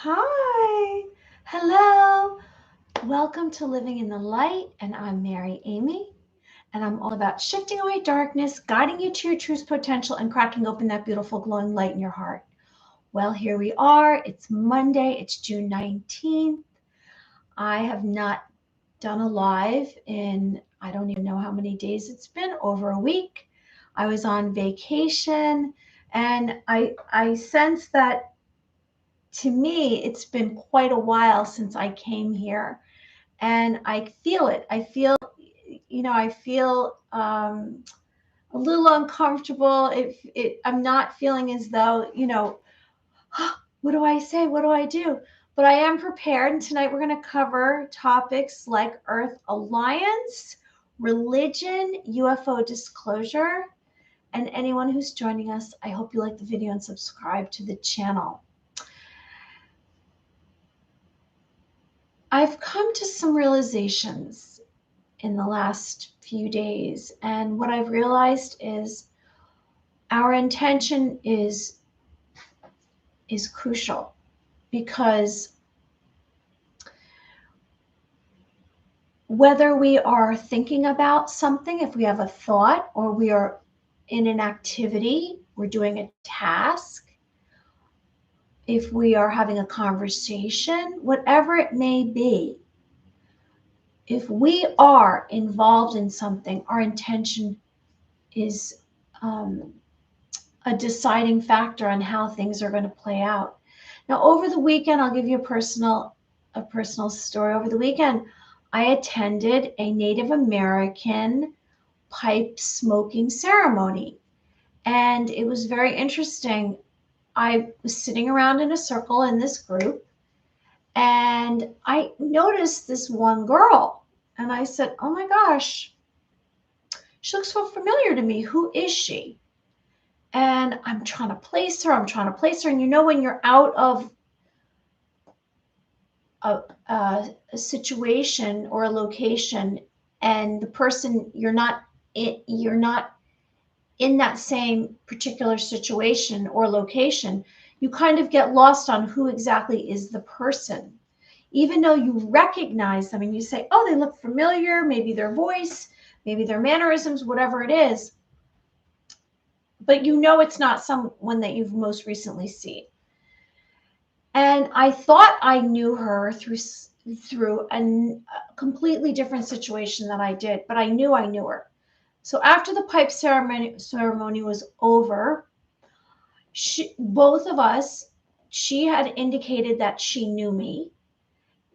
Hi, hello, welcome to Living in the Light, and I'm Mary Amy, and I'm all about shifting away darkness, guiding you to your truth potential, and cracking open that beautiful glowing light in your heart. Well, here we are. It's Monday, it's June 19th. I have not done a live in, I don't even know how many days it's been, over a week. I was on vacation, and I sense that to me, it's been quite a while since I came here, and I feel it. I feel a little uncomfortable. I'm not feeling as though, what do I say? What do I do? But I am prepared. And tonight we're going to cover topics like Earth Alliance, religion, UFO disclosure, and anyone who's joining us, I hope you like the video and subscribe to the channel. I've come to some realizations in the last few days, and what I've realized is our intention is crucial, because whether we are thinking about something, if we have a thought, or we are in an activity, we're doing a task, if we are having a conversation, whatever it may be, if we are involved in something, our intention is a deciding factor on how things are going to play out. Now, over the weekend, I'll give you a personal story. Over the weekend, I attended a Native American pipe smoking ceremony, and it was very interesting. I was sitting around in a circle in this group, and I noticed this one girl, and I said, "Oh my gosh, she looks so familiar to me. Who is she?" And I'm trying to place her. And when you're out of a situation or a location, and the person you're not in that same particular situation or location, you kind of get lost on who exactly is the person. Even though you recognize them and you say, oh, they look familiar, maybe their voice, maybe their mannerisms, whatever it is, but it's not someone that you've most recently seen. And I thought I knew her through a completely different situation that I did, but I knew her. So after the pipe ceremony was over, both of us, she had indicated that she knew me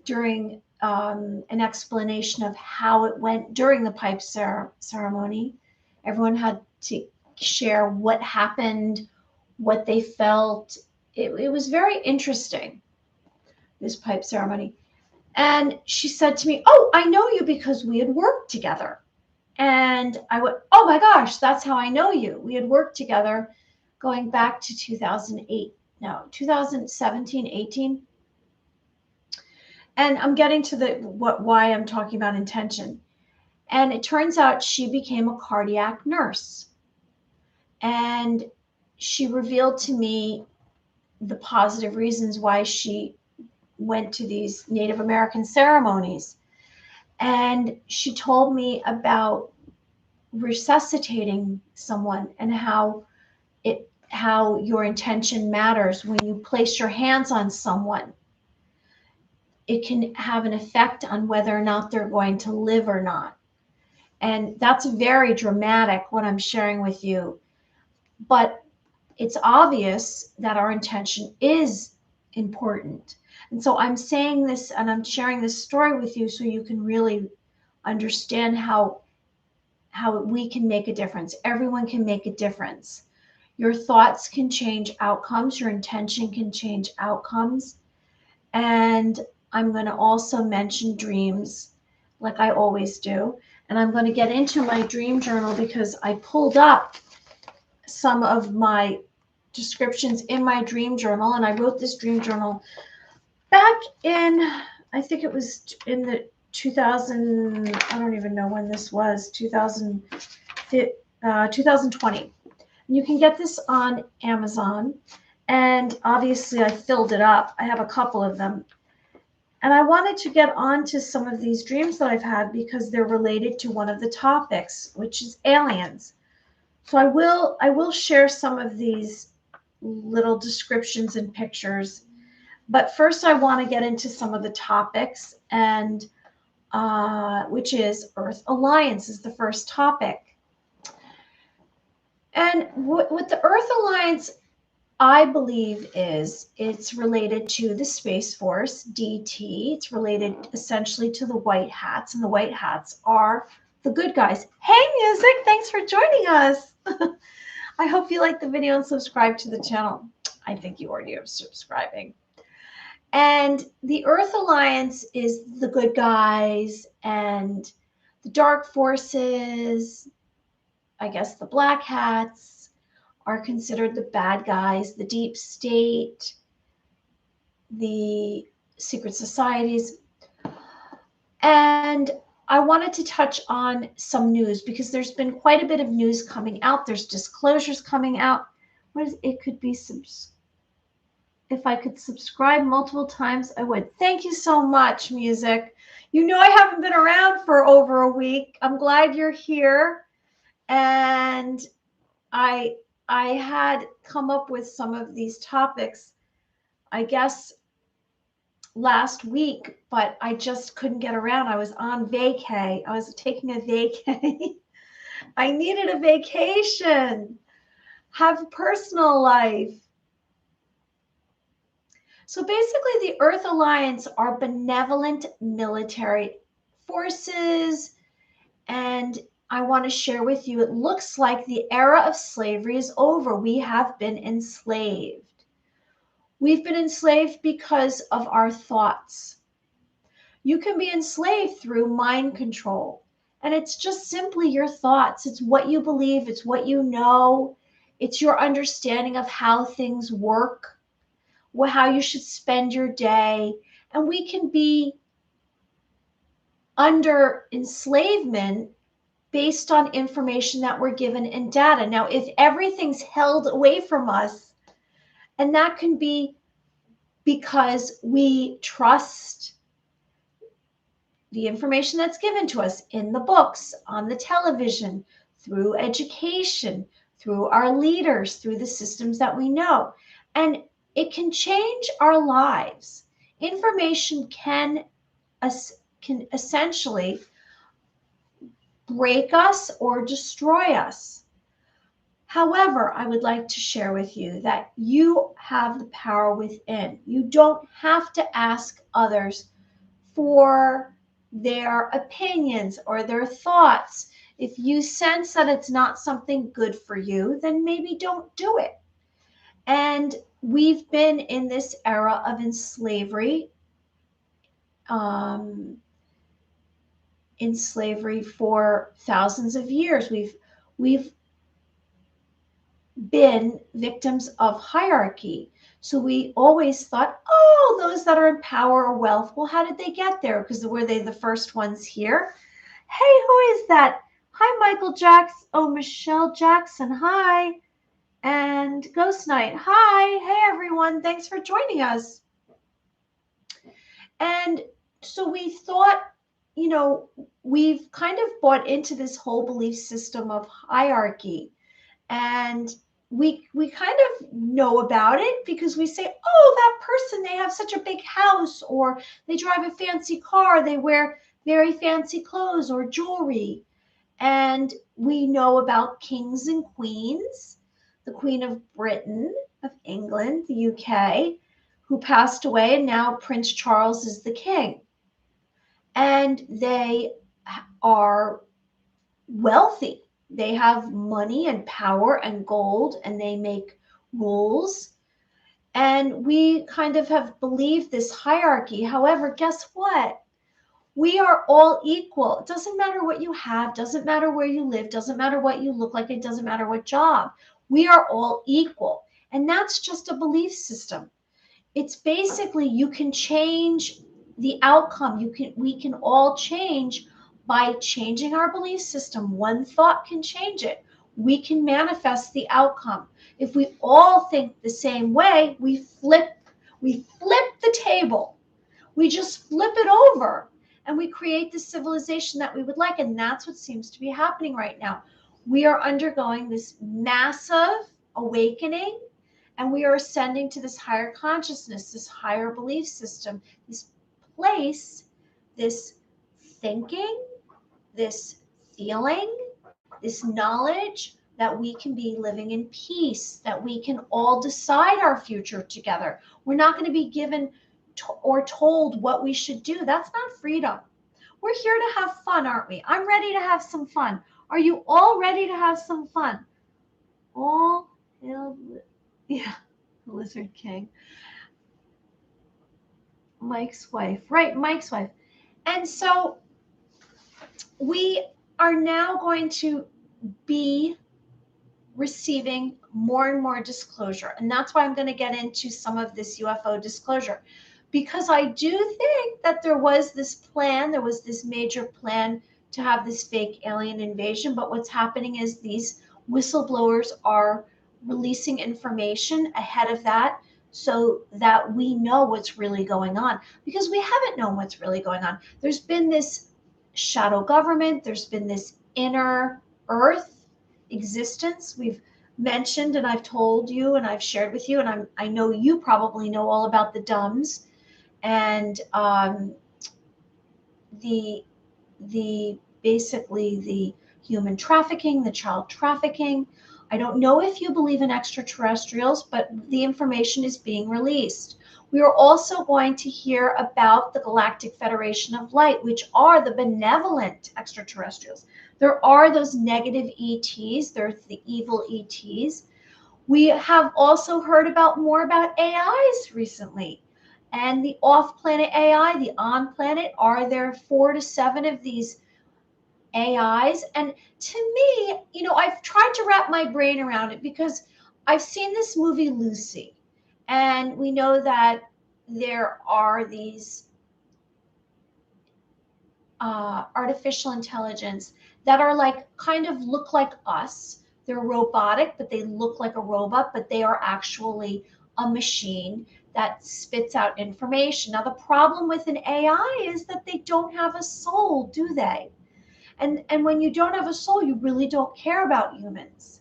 during an explanation of how it went during the pipe ceremony. Everyone had to share what happened, what they felt. It was very interesting, this pipe ceremony. And she said to me, "Oh, I know you because we had worked together." And I went, "Oh my gosh, that's how I know you. We had worked together going back to 2017, 18. And I'm getting to why I'm talking about intention. And it turns out she became a cardiac nurse. And she revealed to me the positive reasons why she went to these Native American ceremonies. And she told me about resuscitating someone, and how your intention matters. When you place your hands on someone, it can have an effect on whether or not they're going to live or not. And that's very dramatic, what I'm sharing with you. But it's obvious that our intention is important. And so I'm saying this, and I'm sharing this story with you so you can really understand how we can make a difference. Everyone can make a difference. Your thoughts can change outcomes. Your intention can change outcomes. And I'm going to also mention dreams, like I always do. And I'm going to get into my dream journal, because I pulled up some of my descriptions in my dream journal. And I wrote this dream journal back in, I think it was in the 2000, I don't even know when this was, 2020. You can get this on Amazon. And obviously I filled it up. I have a couple of them. And I wanted to get onto some of these dreams that I've had because they're related to one of the topics, which is aliens. So I will share some of these little descriptions and pictures. But first I want to get into some of the topics, and which is Earth Alliance is the first topic. And what the Earth Alliance, I believe, it's related to the Space Force, DT. It's related essentially to the White Hats, and the White Hats are the good guys. Hey, Music, thanks for joining us. I hope you like the video and subscribe to the channel. I think you already are subscribing. And the Earth Alliance is the good guys, and the dark forces, I guess the Black Hats, are considered the bad guys, the deep state, the secret societies. And I wanted to touch on some news because there's been quite a bit of news coming out. There's disclosures coming out. It could be if I could subscribe multiple times, I would. Thank you so much, Music. You know I haven't been around for over a week. I'm glad you're here. And I had come up with some of these topics, I guess, last week, but I just couldn't get around. I was on vacay. I was taking a vacay. I needed a vacation, have a personal life. So basically, the Earth Alliance are benevolent military forces, and I want to share with you, it looks like the era of slavery is over. We have been enslaved. We've been enslaved because of our thoughts. You can be enslaved through mind control, and it's just simply your thoughts. It's what you believe, it's what you know, it's your understanding of how things work, how you should spend your day. And we can be under enslavement based on information that we're given in data. Now, if everything's held away from us, and that can be because we trust the information that's given to us in the books, on the television, through education, through our leaders, through the systems that we know. And it can change our lives. Information can essentially break us or destroy us. However, I would like to share with you that you have the power within. You don't have to ask others for their opinions or their thoughts. If you sense that it's not something good for you, then maybe don't do it. And we've been in this era of in slavery for thousands of years. We've been victims of hierarchy. So we always thought, oh, those that are in power or wealth, well, how did they get there? Because were they the first ones here? Hey, who is that? Hi, Michael Jackson. Oh, Michelle Jackson. Hi. And Ghost Knight. Hi. Hey, everyone. Thanks for joining us. And so we thought, we've kind of bought into this whole belief system of hierarchy. And we kind of know about it because we say, oh, that person, they have such a big house, or they drive a fancy car, they wear very fancy clothes or jewelry. And we know about kings and queens, the Queen of Britain, of England, the UK, who passed away, and now Prince Charles is the king. And they are wealthy. They have money and power and gold, and they make rules. And we kind of have believed this hierarchy. However, guess what? We are all equal. It doesn't matter what you have, doesn't matter where you live, doesn't matter what you look like, it doesn't matter what job. We are all equal. And that's just a belief system. It's basically, you can change the outcome. We can all change by changing our belief system. One thought can change it. we can manifest the outcome. If we all think the same way, we flip the table. We just flip it over and we create the civilization that we would like. And that's what seems to be happening right now. We are undergoing this massive awakening, and we are ascending to this higher consciousness, this higher belief system, this place, this thinking, this feeling, this knowledge that we can be living in peace, that we can all decide our future together. We're not going to be given or told what we should do. That's not freedom. We're here to have fun, aren't we? I'm ready to have some fun. Are you all ready to have some fun? All hail, yeah, the Lizard King. Mike's wife, right? Mike's wife. And so we are now going to be receiving more and more disclosure. And that's why I'm going to get into some of this UFO disclosure, because I do think that there was this major plan to have this fake alien invasion. But what's happening is these whistleblowers are releasing information ahead of that so that we know what's really going on, because we haven't known what's really going on. There's been this shadow government, there's been this inner earth existence. We've mentioned, and I've told you and I've shared with you, and I know you probably know all about the dumbs and the basically the human trafficking, the child trafficking. I don't know if you believe in extraterrestrials, but the information is being released. We are also going to hear about the Galactic Federation of Light, which are the benevolent extraterrestrials. There are those negative ETs, there's the evil ETs. We have also heard more about AIs recently. And the off-planet AI, the on-planet, are there 4 to 7 of these AIs? And to me, I've tried to wrap my brain around it, because I've seen this movie Lucy, and we know that there are these artificial intelligence that are kind of look like us. They're robotic, but they look like a robot, but they are actually a machine that spits out information. Now, the problem with an AI is that they don't have a soul, do they? And when you don't have a soul, you really don't care about humans.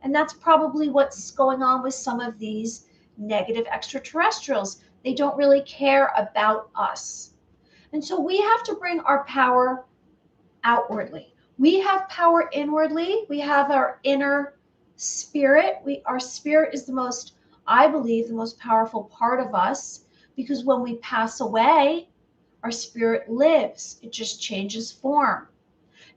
And that's probably what's going on with some of these negative extraterrestrials. They don't really care about us. And so we have to bring our power outwardly. We have power inwardly. We have our inner spirit. Our spirit is I believe, the most powerful part of us, because when we pass away, our spirit lives. It just changes form.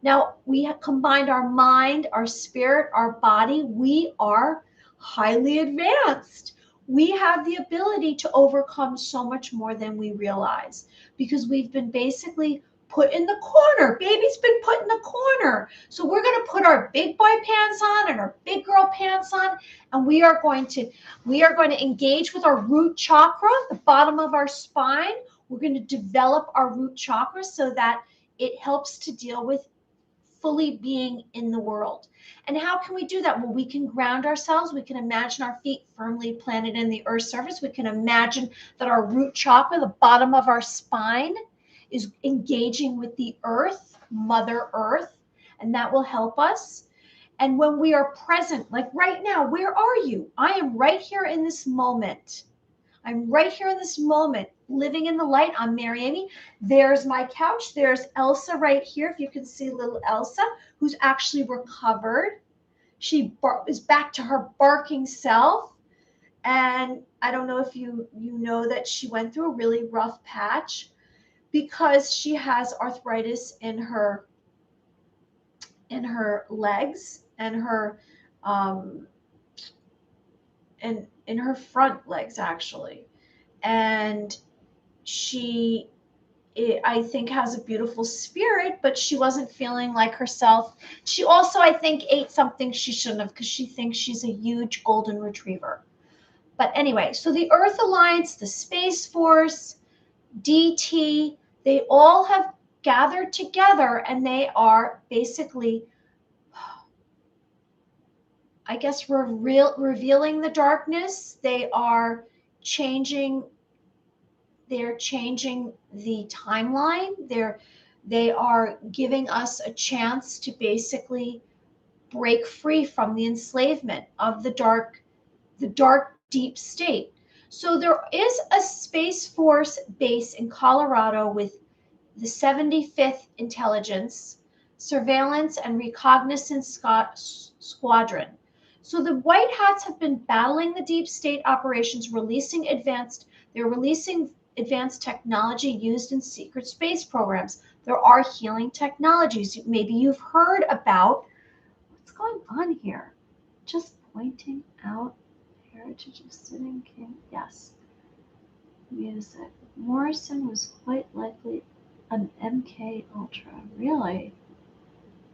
Now, we have combined our mind, our spirit, our body. We are highly advanced. We have the ability to overcome so much more than we realize, because we've been basically put in the corner. Baby's been put in the corner. So we're going to put our big boy pants on and our big girl pants on, and we are going to engage with our root chakra, the bottom of our spine. We're going to develop our root chakra so that it helps to deal with fully being in the world. And how can we do that? Well, we can ground ourselves. We can imagine our feet firmly planted in the earth's surface. We can imagine that our root chakra, the bottom of our spine, is engaging with the earth, Mother Earth, and that will help us. And when we are present, like right now, where are you? I am right here in this moment. I'm right here in this moment, living in the light. I'm Mary Amy. There's my couch. There's Elsa right here. If you can see little Elsa, who's actually recovered. She is back to her barking self. And I don't know if you know that she went through a really rough patch, because she has arthritis in her legs and her and in her front legs, actually. And she, I think, has a beautiful spirit, but she wasn't feeling like herself. She also, I think, ate something she shouldn't have, because she thinks she's a huge golden retriever. But anyway, so the Earth Alliance, the Space Force, DT, they all have gathered together, and they are basically I guess, revealing the darkness. Changing they're changing the timeline. They are giving us a chance to basically break free from the enslavement of the dark deep state. So there is a Space Force base in Colorado with the 75th Intelligence, Surveillance, and Reconnaissance Squadron. So the White Hats have been battling the deep state operations, they're releasing advanced technology used in secret space programs. There are healing technologies. Maybe you've heard about what's going on here. Just pointing out heritage of sitting king. Yes. Music. Morrison was quite likely an MK Ultra. Really?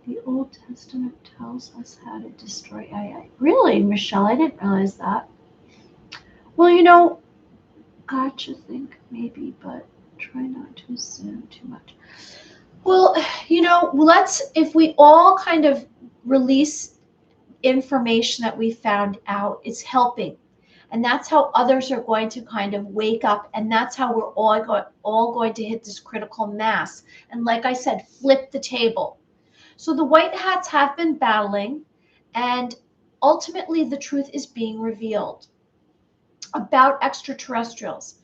The Old Testament tells us how to destroy AI. Really, Michelle? I didn't realize that. Well, gotcha, think maybe, but try not to assume too much. Well, if we all kind of release information that we found out, it's helping. And that's how others are going to kind of wake up. And that's how we're all going to hit this critical mass. And like I said, flip the table. So the White Hats have been battling, and ultimately the truth is being revealed about extraterrestrials.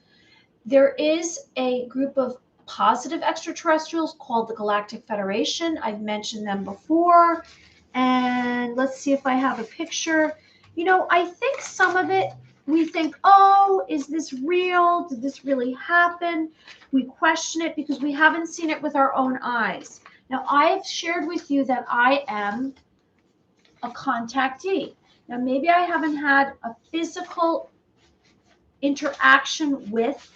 There is a group of positive extraterrestrials called the Galactic Federation. I've mentioned them before. And let's see if I have a picture. I think some of it, we think, oh, is this real? Did this really happen? We question it because we haven't seen it with our own eyes. Now, I've shared with you that I am a contactee. Now, maybe I haven't had a physical interaction with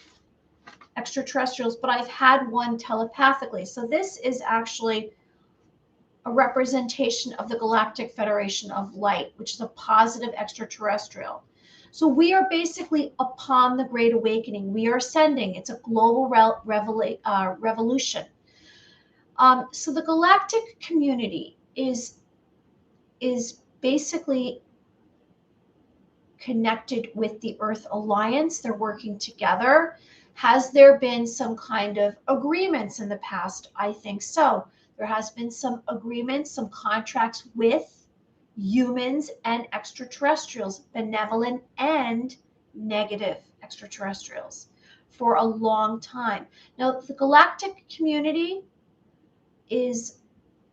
extraterrestrials, but I've had one telepathically. So this is actually a representation of the Galactic Federation of Light, which is a positive extraterrestrial. So we are basically upon the Great Awakening. We are ascending. It's a global revolution. So the galactic community is basically connected with the Earth Alliance. They're working together. Has there been some kind of agreements in the past? I think so. There has been some agreements, some contracts with humans and extraterrestrials, benevolent and negative extraterrestrials, for a long time. Now, the galactic community is,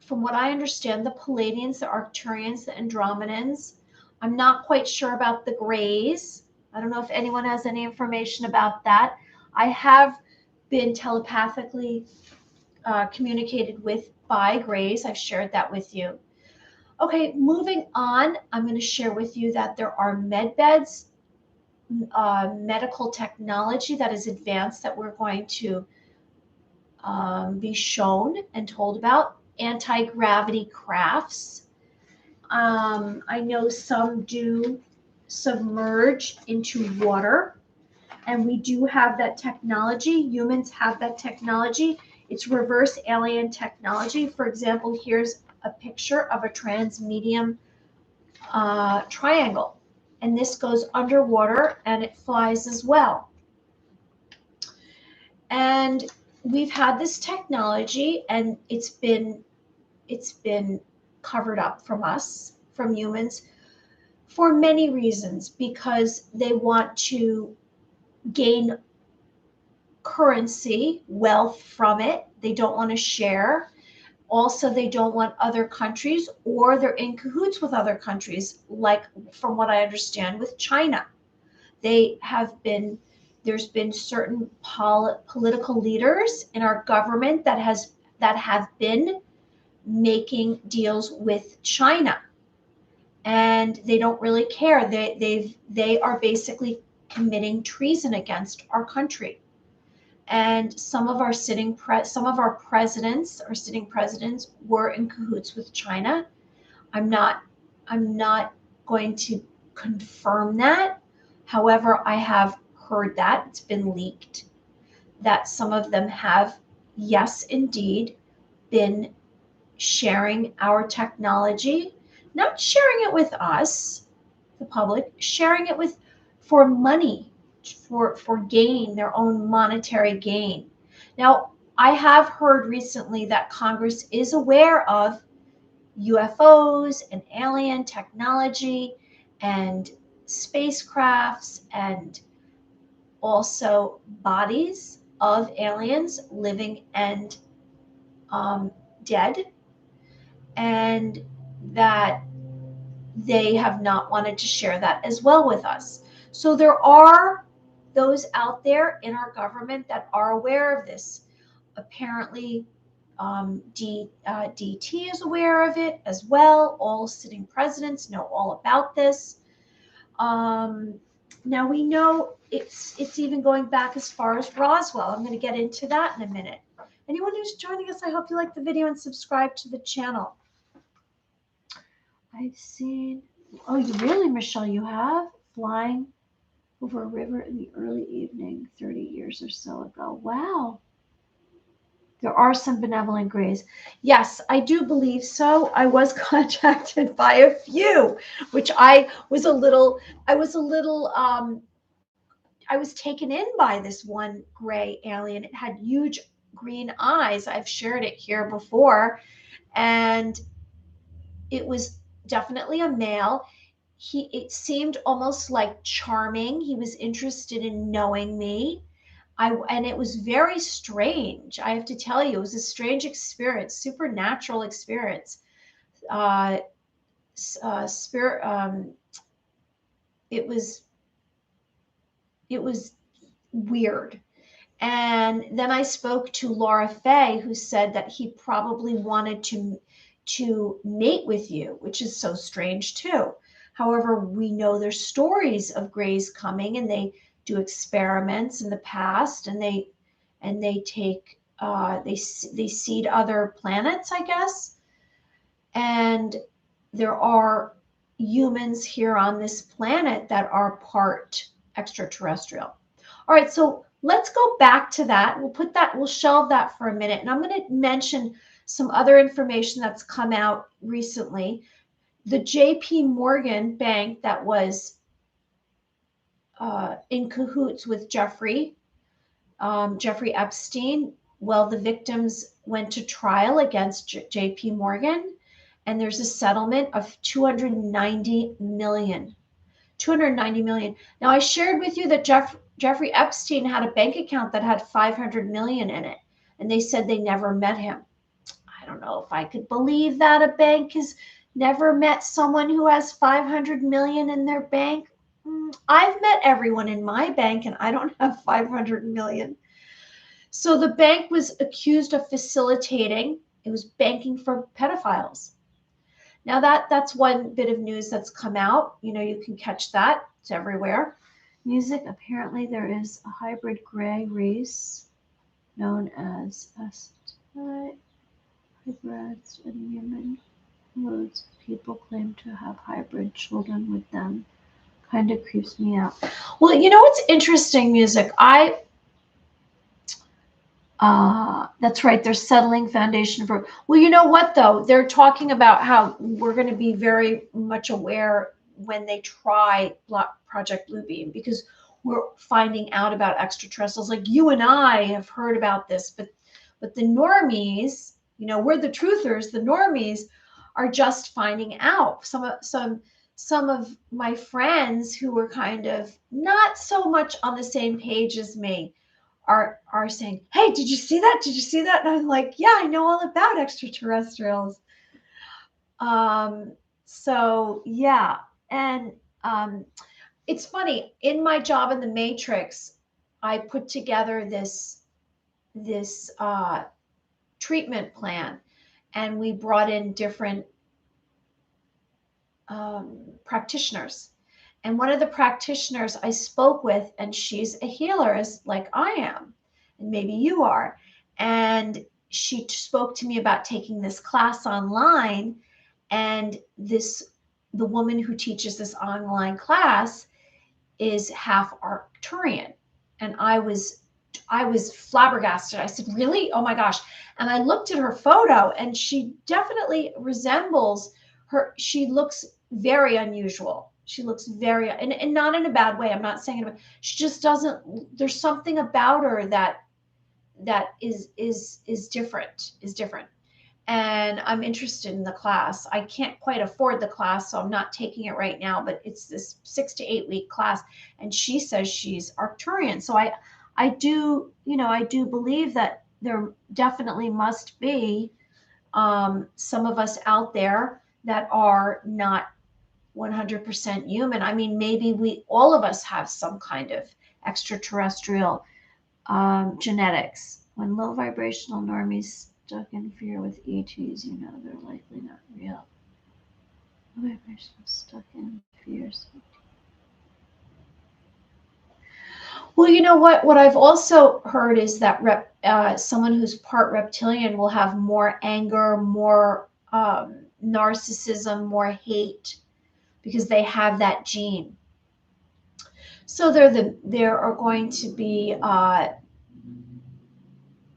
from what I understand, the Palladians, the Arcturians, the Andromedans. I'm not quite sure about the Greys. I don't know if anyone has any information about that. I have been telepathically communicated with by Greys. I've shared that with you. Okay, moving on, I'm going to share with you that there are med beds, medical technology that is advanced that we're going to be shown and told about. Anti-gravity crafts. I know some do submerge into water, and we do have that technology. Humans have that technology. It's reverse alien technology. For example, here's a picture of a transmedium triangle, and this goes underwater and it flies as well. And we've had this technology, and it's been covered up from us, from humans, for many reasons, because they want to gain currency, wealth from it. They don't want to share. Also, they don't want other countries, or they're in cahoots with other countries, like, from what I understand, with China. There's been certain political leaders in our government that have been making deals with China, and they don't really care. They are basically committing treason against our country. And some of our sitting presidents were in cahoots with China. I'm not going to confirm that. However, I have heard that it's been leaked that some of them have, yes, indeed, been sharing our technology not sharing it with us, the public, sharing it with for money, for gain, their own monetary gain. Now, I have heard recently that Congress is aware of UFOs and alien technology and spacecrafts and also bodies of aliens, living and dead, and that they have not wanted to share that as well with us. So there are those out there in our government that are aware of this. Apparently, DT is aware of it as well. All sitting presidents know all about this. Um, Now we know it's even going back as far as Roswell. I'm going to get into that in a minute. Anyone who's joining us, I hope you like the video and subscribe to the channel. I've seen, oh, you really, Michelle, you have flying over a river in the early evening 30 years or so ago. Wow. There are some benevolent grays. Yes, I do believe so. I was contacted by a few, which I was taken in by this one gray alien. It had huge green eyes. I've shared it here before. And it was definitely a male. It seemed almost like charming. He was interested in knowing me. And it was very strange. I have to tell you, it was a strange experience, supernatural experience. Uh, Spirit. It was weird. And then I spoke to Laura Fay, who said that he probably wanted to mate with you, which is so strange too. However, we know there's stories of grays coming, and they do experiments in the past, and they take they seed other planets, I guess. And there are humans here on this planet that are part extraterrestrial. All right, so let's go back to that. We'll shelve that for a minute. And I'm going to mention some other information that's come out recently. The JP Morgan bank that was in cahoots with Jeffrey Epstein. Well, the victims went to trial against JP Morgan, and there's a settlement of 290 million. 290 million. Now, I shared with you that Jeffrey Epstein had a bank account that had 500 million in it, and they said they never met him. I don't know if I could believe that a bank has never met someone who has 500 million in their bank. I've met everyone in my bank, and I don't have 500 million. So the bank was accused of facilitating, it was banking for pedophiles. Now that's one bit of news that's come out. You can catch that. It's everywhere. Music, apparently there is a hybrid gray race known as hybrids in human. Loads of people claim to have hybrid children with them. Kind of creeps me out. Well, what's interesting, music? That's right. They're settling foundation for. Well, you know what though? They're talking about how we're going to be very much aware when they try Project Bluebeam, because we're finding out about extraterrestrials. Like you and I have heard about this, but the normies, we're the truthers. The normies are just finding out. Some of my friends who were kind of not so much on the same page as me are saying, hey, did you see that? Did you see that? And I'm like, yeah, I know all about extraterrestrials. So yeah. And it's funny, in my job in the Matrix, I put together this treatment plan, and we brought in different practitioners. And one of the practitioners I spoke with, and she's a healer, is like I am, and maybe you are. And she spoke to me about taking this class online. And the woman who teaches this online class is half Arcturian. And I was flabbergasted. I said, really? Oh my gosh. And I looked at her photo, and she definitely resembles she looks very unusual. She looks very, and not in a bad way. I'm not saying it, she just doesn't, there's something about her that is different. And I'm interested in the class. I can't quite afford the class, so I'm not taking it right now, but it's this 6 to 8 week class. And she says she's Arcturian. So I do, I do believe that there definitely must be some of us out there that are not 100% human. I mean, maybe all of us have some kind of extraterrestrial genetics. When low vibrational normies stuck in fear with ETs, they're likely not real. Low vibrational stuck in fears. Well, you know what? What I've also heard is that someone who's part reptilian will have more anger, more narcissism, more hate, because they have that gene. So there are going to be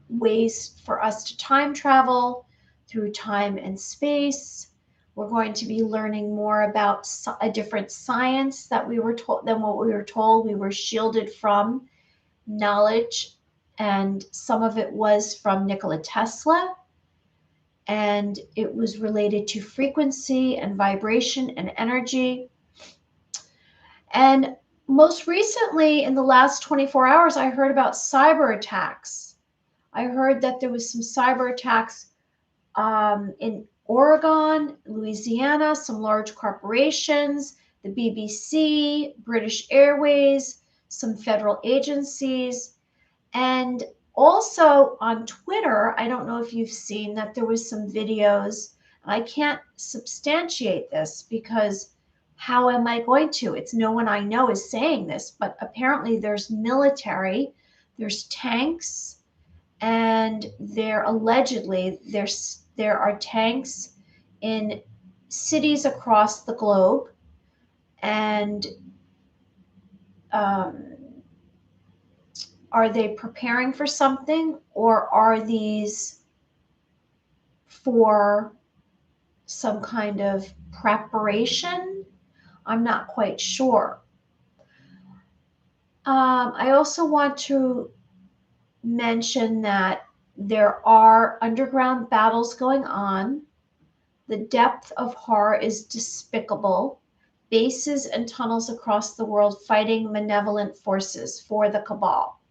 ways for us to time travel through time and space. We're going to be learning more about a different science that we were told than what we were told. We were shielded from knowledge, and some of it was from Nikola Tesla, and it was related to frequency and vibration and energy. And most recently, in the last 24 hours, I heard about cyber attacks. I heard that there was some cyber attacks in Oregon, Louisiana, some large corporations, the BBC, British Airways, some federal agencies, and also on Twitter. I don't know if you've seen that there was some videos. I can't substantiate this because how am I going to? It's no one I know is saying this, but apparently there's military, there's tanks, and there are tanks in cities across the globe, and are they preparing for something, or are these for some kind of preparation? I'm not quite sure. I also want to mention that there are underground battles going on. The depth of horror is despicable. Bases and tunnels across the world fighting malevolent forces for the cabal.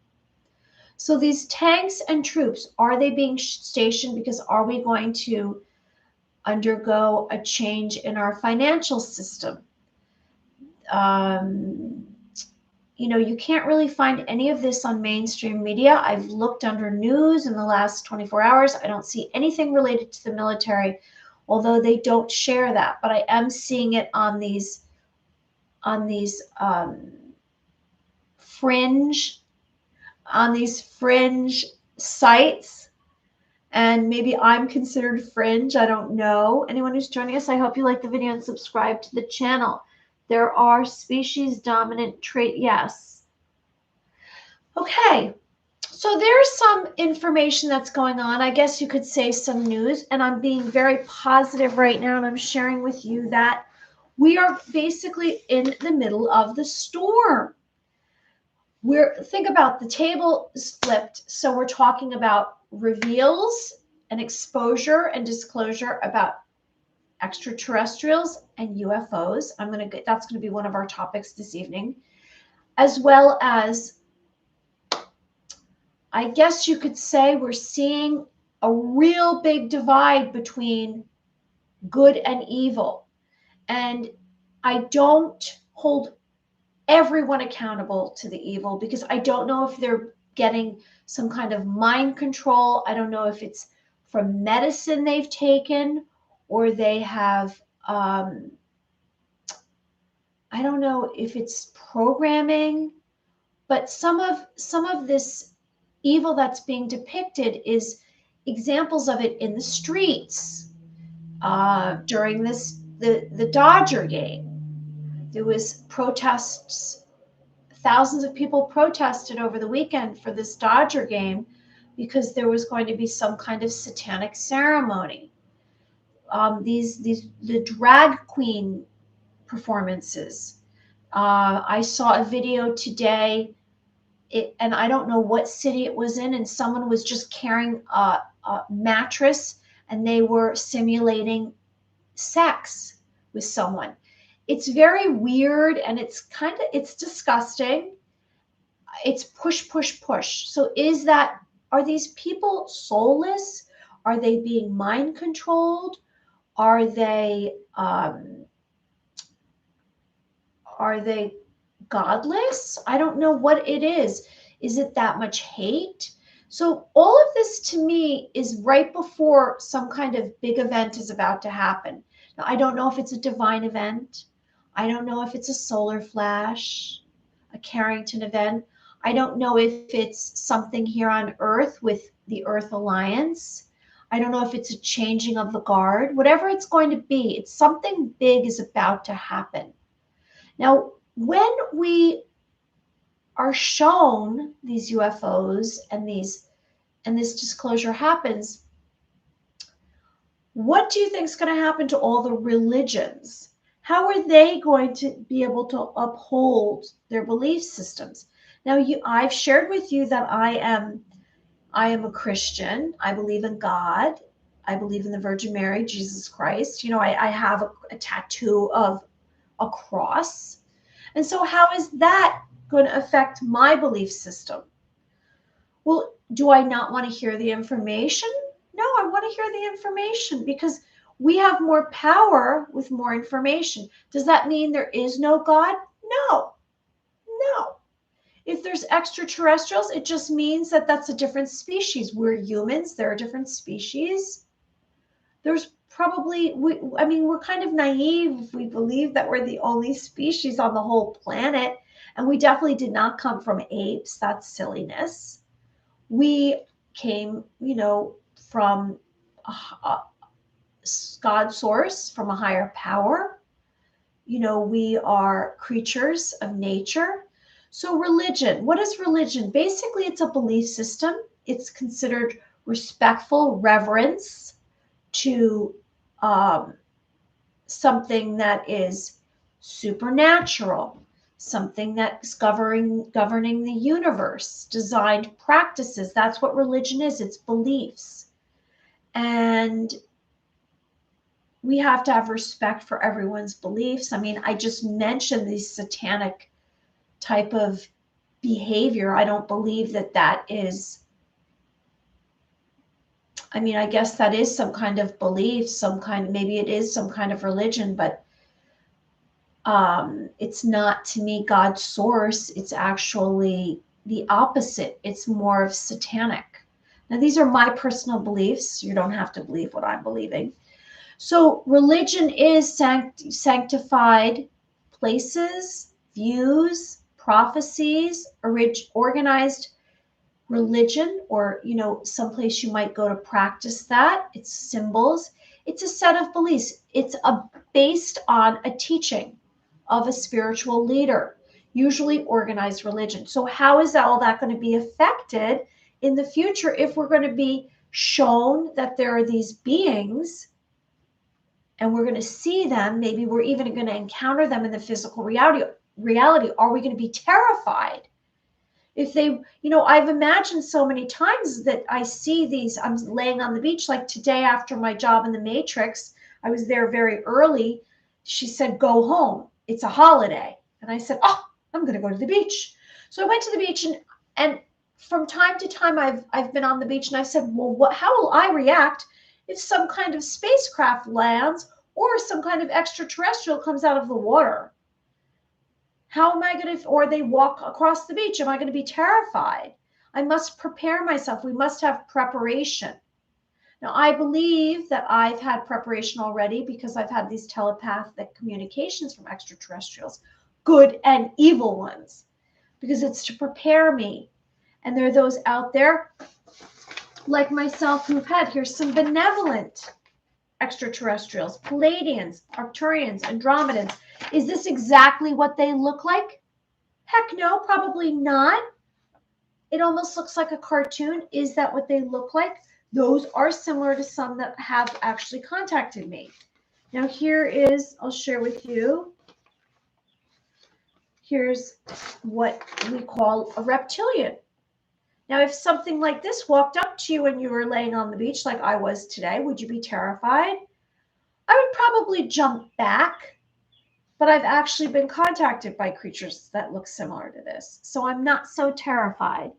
So these tanks and troops, are they being stationed because are we going to undergo a change in our financial system? You can't really find any of this on mainstream media. I've looked under news in the last 24 hours. I don't see anything related to the military, although they don't share that. But I am seeing it on these fringe sites. And maybe I'm considered fringe. I don't know. Anyone who's joining us, I hope you like the video and subscribe to the channel. There are species dominant trait. Yes. Okay. So there's some information that's going on. I guess you could say some news. And I'm being very positive right now. And I'm sharing with you that we are basically in the middle of the storm. Think about the table is flipped. So we're talking about reveals and exposure and disclosure about extraterrestrials and UFOs. That's going to be one of our topics this evening, as well as, I guess you could say, we're seeing a real big divide between good and evil. And I don't hold everyone accountable to the evil because I don't know if they're getting some kind of mind control. I don't know if it's from medicine they've taken or they have, I don't know if it's programming, but some of this evil that's being depicted is examples of it in the streets. During the Dodger game, there was protests. Thousands of people protested over the weekend for this Dodger game because there was going to be some kind of satanic ceremony. the drag queen performances. I saw a video today, and I don't know what city it was in, and someone was just carrying a mattress and they were simulating sex with someone. It's very weird and it's disgusting. It's push, push, push. So are these people soulless? Are they being mind controlled? Are they are they godless? I don't know what it is. Is it that much hate? So all of this to me is right before some kind of big event is about to happen. Now, I don't know if it's a divine event. I don't know if it's a solar flash, a Carrington event. I don't know if it's something here on Earth with the Earth Alliance. I don't know if it's a changing of the guard. Whatever it's going to be, it's something big is about to happen. Now, when we are shown these UFOs and this disclosure happens, what do you think is going to happen to all the religions? How are they going to be able to uphold their belief systems? Now, I've shared with you that I am a Christian. I believe in God. I believe in the Virgin Mary, Jesus Christ. I have a tattoo of a cross. And so how is that going to affect my belief system? Well, do I not want to hear the information? No, I want to hear the information because we have more power with more information. Does that mean there is no God? No, no. If there's extraterrestrials, it just means that that's a different species. We're humans, they're a different species. There's probably, we're kind of naive if we believe that we're the only species on the whole planet. And we definitely did not come from apes. That's silliness. We came, from a God source, from a higher power. We are creatures of nature. So religion, what is religion? Basically, it's a belief system. It's considered respectful reverence to something that is supernatural, something that's governing the universe, designed practices. That's what religion is. It's beliefs. And we have to have respect for everyone's beliefs. I just mentioned the satanic type of behavior. I don't believe that is, I guess that is some kind of belief, maybe it is some kind of religion, but it's not, to me, God's source. It's actually the opposite. It's more of satanic. Now, these are my personal beliefs. You don't have to believe what I'm believing. So religion is sanctified places, views, prophecies, organized religion, or someplace you might go to practice that. It's symbols. It's a set of beliefs. It's based on a teaching of a spiritual leader, usually organized religion. So how is all that going to be affected in the future if we're going to be shown that there are these beings and we're going to see them? Maybe we're even going to encounter them in the physical reality. Are we going to be terrified? If they, I've imagined so many times that I see these, I'm laying on the beach, like today after my job in the Matrix, I was there very early. She said, go home. It's a holiday. And I said, oh, I'm going to go to the beach. So I went to the beach, and from time to time I've been on the beach, and I said, well, how will I react if some kind of spacecraft lands or some kind of extraterrestrial comes out of the water? How am I going to, or they walk across the beach? Am I going to be terrified? I must prepare myself. We must have preparation. Now, I believe that I've had preparation already because I've had these telepathic communications from extraterrestrials, good and evil ones, because it's to prepare me. And there are those out there like myself here's some benevolent extraterrestrials, Palladians, Arcturians, Andromedans. Is this exactly what they look like? Heck no, probably not. It almost looks like a cartoon. Is that what they look like? Those are similar to some that have actually contacted me. Now here is, I'll share with you, here's what we call a reptilian. Now, if something like this walked up to you when you were laying on the beach like I was today, would you be terrified? I would probably jump back, but I've actually been contacted by creatures that look similar to this, so I'm not so terrified.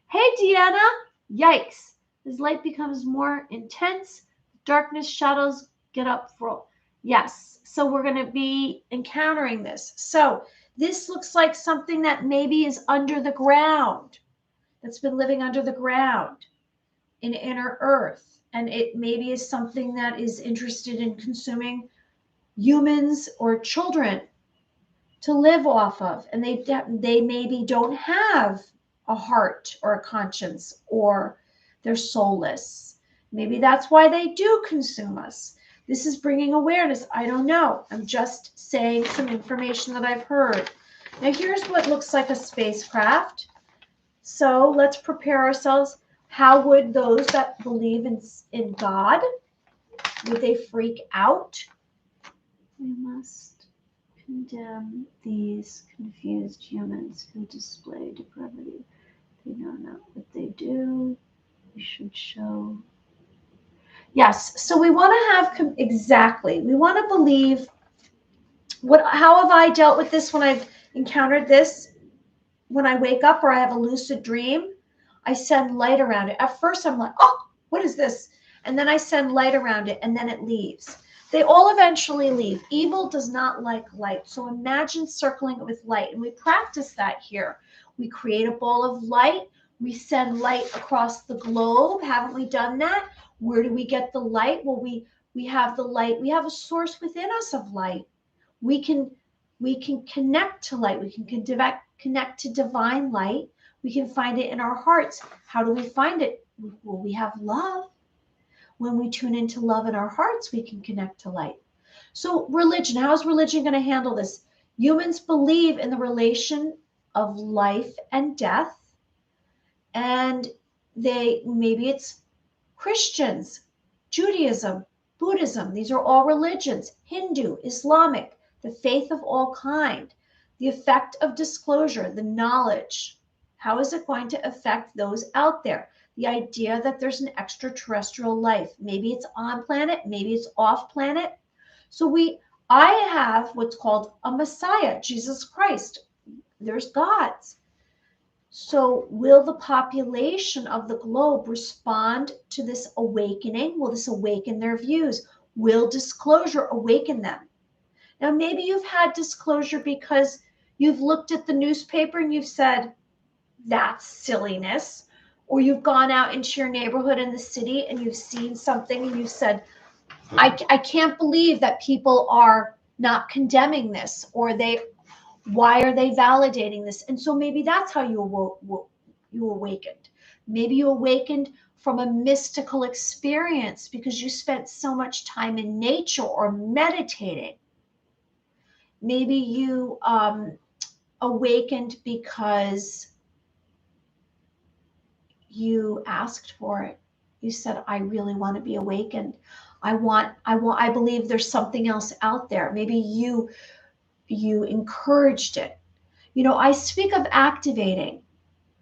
Hey, Deanna! Yikes! As light becomes more intense, darkness, shadows get up for. Yes, so we're going to be encountering this. So this looks like something that maybe is under the ground, that's been living under the ground in inner earth, and it maybe is something that is interested in consuming humans or children to live off of, and they maybe don't have a heart or a conscience, or they're soulless. Maybe that's why they do consume us. This is bringing awareness. I don't know. I'm just saying some information that I've heard. Now here's what looks like a spacecraft. So let's prepare ourselves. How would those that believe in God, would they freak out? We must condemn these confused humans who display depravity. They know not what they do. We should show. Yes, so we want to have, exactly, we want to believe. How have I dealt with this when I've encountered this? When I wake up or I have a lucid dream, I send light around it. At first I'm like, oh, what is this? And then I send light around it, and then it leaves. They all eventually leave. Evil does not like light. So imagine circling it with light. And we practice that here. We create a ball of light. We send light across the globe. Haven't we done that? Where do we get the light? Well, we have the light. We have a source within us of light. We can connect to light. We can connect to divine light. We can find it in our hearts. How do we find it? Well, we have love. When we tune into love in our hearts, we can connect to light. So religion, how is religion going to handle this? Humans believe in the relation of life and death. And maybe it's Christians, Judaism, Buddhism. These are all religions. Hindu, Islamic, the faith of all kind. The effect of disclosure, the knowledge. How is it going to affect those out there? The idea that there's an extraterrestrial life. Maybe it's on planet, maybe it's off planet. So I have what's called a Messiah, Jesus Christ. There's gods. So will the population of the globe respond to this awakening? Will this awaken their views? Will disclosure awaken them? Now, maybe you've had disclosure because you've looked at the newspaper and you've said, that's silliness. Or you've gone out into your neighborhood in the city and you've seen something and you've said, I can't believe that people are not condemning this, or why are they validating this? And so maybe that's how you awakened. Maybe you awakened from a mystical experience because you spent so much time in nature or meditating. Maybe you awakened because you asked for it. You said, I really want to be awakened. I believe there's something else out there. Maybe you encouraged it. I speak of activating.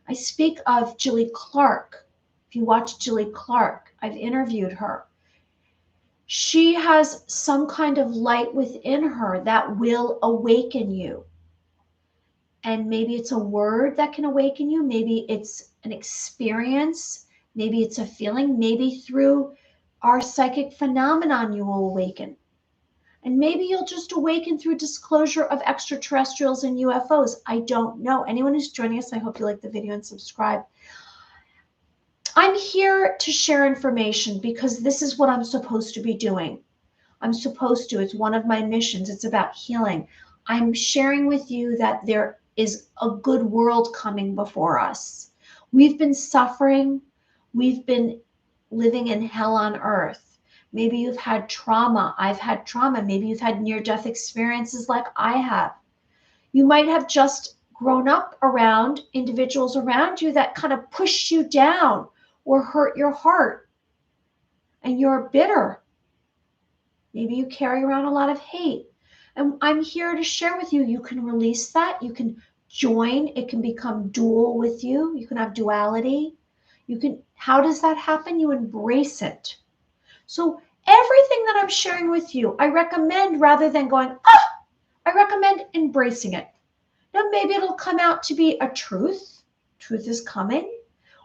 I speak of Jilly Clark. If you watch Jilly Clark, I've interviewed her. She has some kind of light within her that will awaken you. And maybe it's a word that can awaken you. Maybe it's an experience. Maybe it's a feeling. Maybe through our psychic phenomenon, you will awaken. And maybe you'll just awaken through disclosure of extraterrestrials and UFOs. I don't know. Anyone who's joining us, I hope you like the video and subscribe. I'm here to share information because this is what I'm supposed to be doing. It's one of my missions. It's about healing. I'm sharing with you that there is a good world coming before us. We've been suffering. We've been living in hell on earth. Maybe you've had trauma. I've had trauma. Maybe you've had near-death experiences like I have. You might have just grown up around individuals around you that kind of pushed you down or hurt your heart. and you're bitter. Maybe you carry around a lot of hate. And I'm here to share with you, you can release that. You can join. It can become dual with you. You can have duality. How does that happen? You embrace it. So everything that I'm sharing with you, I recommend, rather than going, I recommend embracing it. Now, maybe it'll come out to be a truth. Truth is coming.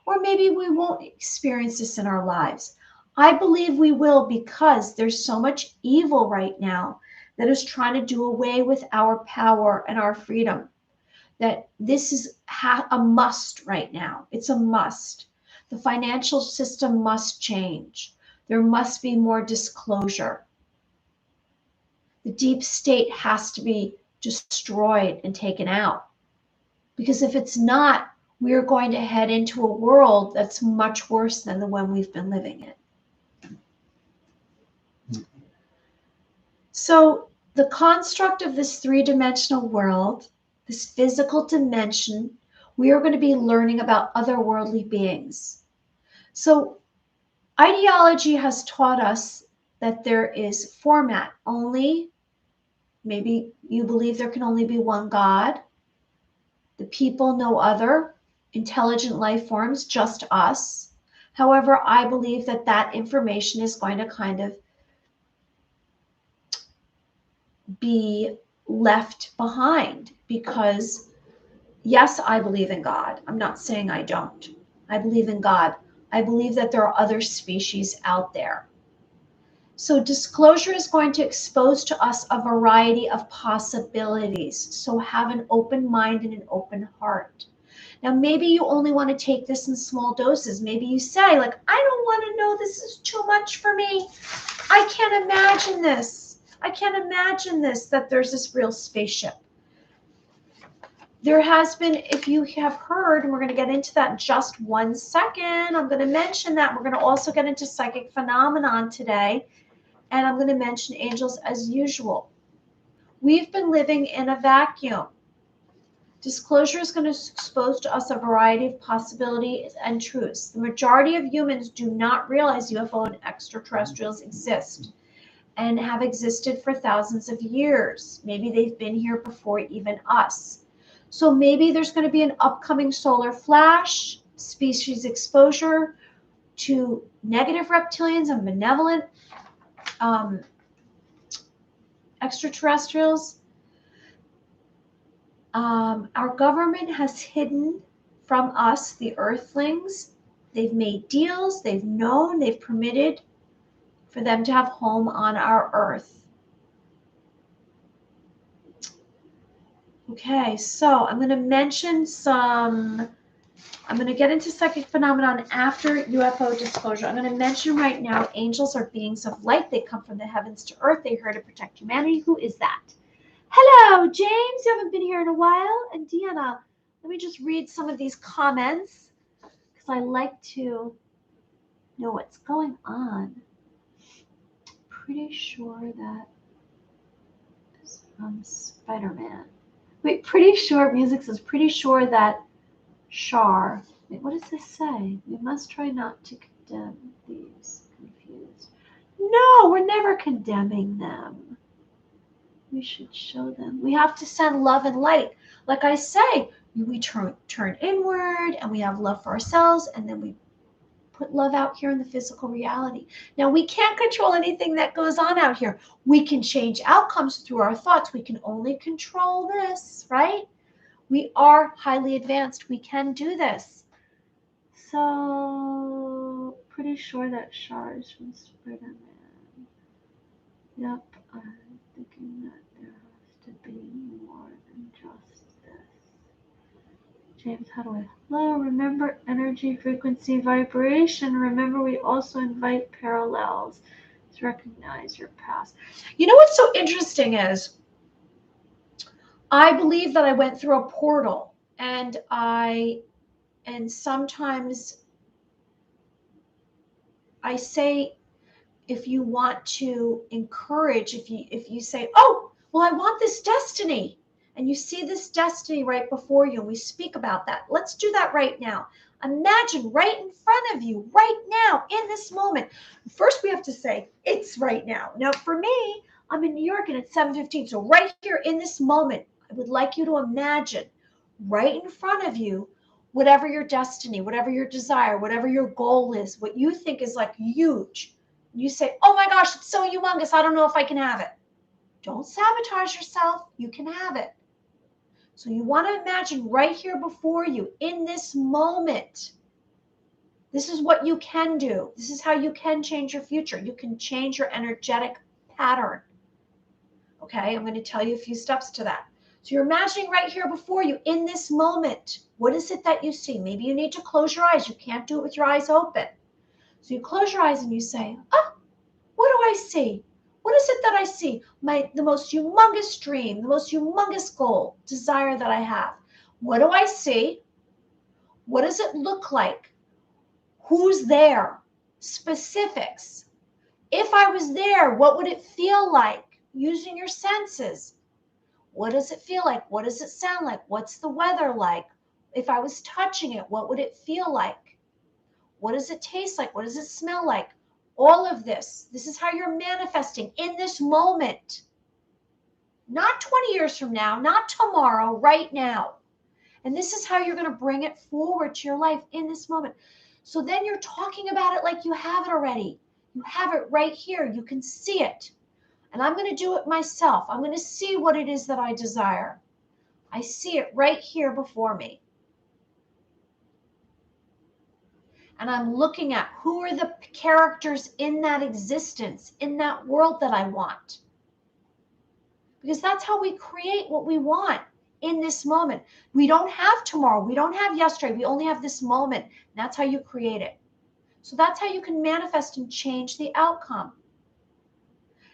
Or maybe we won't experience this in our lives. I believe we will, because there's so much evil right now that is trying to do away with our power and our freedom. That this is a must right now. It's a must. The financial system must change. There must be more disclosure. The deep state has to be destroyed and taken out. Because if it's not, we're going to head into a world that's much worse than the one we've been living in. So the construct of this three-dimensional world, this physical dimension, we are going to be learning about otherworldly beings. So ideology has taught us that there is format only. Maybe you believe there can only be one God. The people, no other. Intelligent life forms, just us. However, I believe that that information is going to kind of be left behind, because yes, I believe in God. I'm not saying I don't. I believe in God. I believe that there are other species out there. So disclosure is going to expose to us a variety of possibilities. So have an open mind and an open heart. Now, maybe you only want to take this in small doses. Maybe you say, like, I don't want to know, this is too much for me. I can't imagine this. I can't imagine this, that there's this real spaceship. There has been, if you have heard, and we're going to get into that in just 1 second, I'm going to mention that. We're going to also get into psychic phenomenon today, and I'm going to mention angels as usual. We've been living in a vacuum. Disclosure is going to expose to us a variety of possibilities and truths. The majority of humans do not realize UFO and extraterrestrials exist and have existed for thousands of years. Maybe they've been here before even us. So maybe there's going to be an upcoming solar flash, species exposure to negative reptilians and benevolent extraterrestrials. Our government has hidden from us the earthlings. They've made deals, they've known, they've permitted for them to have home on our earth. Okay, so I'm going to mention I'm going to get into psychic phenomenon after UFO disclosure. I'm going to mention right now, angels are beings of light. They come from the heavens to earth. They're here to protect humanity. Who is that? Hello, James. You haven't been here in a while. And Deanna, let me just read some of these comments, because I like to know what's going on. Pretty sure that is from Spider-Man. Wait, pretty sure, music says, pretty sure that Shar. Wait, what does this say? We must try not to condemn these confused. No, we're never condemning them. We should show them. We have to send love and light. Like I say, we turn inward, and we have love for ourselves, and then we put love out here in the physical reality. Now, we can't control anything that goes on out here. We can change outcomes through our thoughts. We can only control this, right? We are highly advanced. We can do this. So, pretty sure that Shar is from Spider-Man. Yep, I'm thinking that there has to be more than just this. James, how do I? Hello, remember energy, frequency, vibration. Remember, we also invite parallels to recognize your past. You know what's so interesting is, I believe that I went through a portal, and sometimes I say, if you want to encourage, if you say, oh, well, I want this destiny, and you see this destiny right before you, and we speak about that. Let's do that right now. Imagine right in front of you, right now, in this moment. First, we have to say, it's right now. Now, for me, I'm in New York and it's 7:15. So right here in this moment, I would like you to imagine right in front of you, whatever your destiny, whatever your desire, whatever your goal is, what you think is like huge. You say, oh my gosh, it's so humongous. I don't know if I can have it. Don't sabotage yourself. You can have it. So you want to imagine right here before you in this moment. This is what you can do. This is how you can change your future. You can change your energetic pattern. Okay, I'm going to tell you a few steps to that. So you're imagining right here before you in this moment. What is it that you see? Maybe you need to close your eyes. You can't do it with your eyes open. So you close your eyes and you say, oh, what do I see? What is it that I see? The most humongous dream, the most humongous goal, desire that I have. What do I see? What does it look like? Who's there? Specifics. If I was there, what would it feel like? Using your senses. What does it feel like? What does it sound like? What's the weather like? If I was touching it, what would it feel like? What does it taste like? What does it smell like? All of this. This is how you're manifesting in this moment. Not 20 years from now, not tomorrow, right now. And this is how you're going to bring it forward to your life in this moment. So then you're talking about it like you have it already. You have it right here. You can see it. And I'm going to do it myself. I'm going to see what it is that I desire. I see it right here before me. And I'm looking at who are the characters in that existence, in that world that I want. Because that's how we create what we want in this moment. We don't have tomorrow. We don't have yesterday. We only have this moment. And that's how you create it. So that's how you can manifest and change the outcome.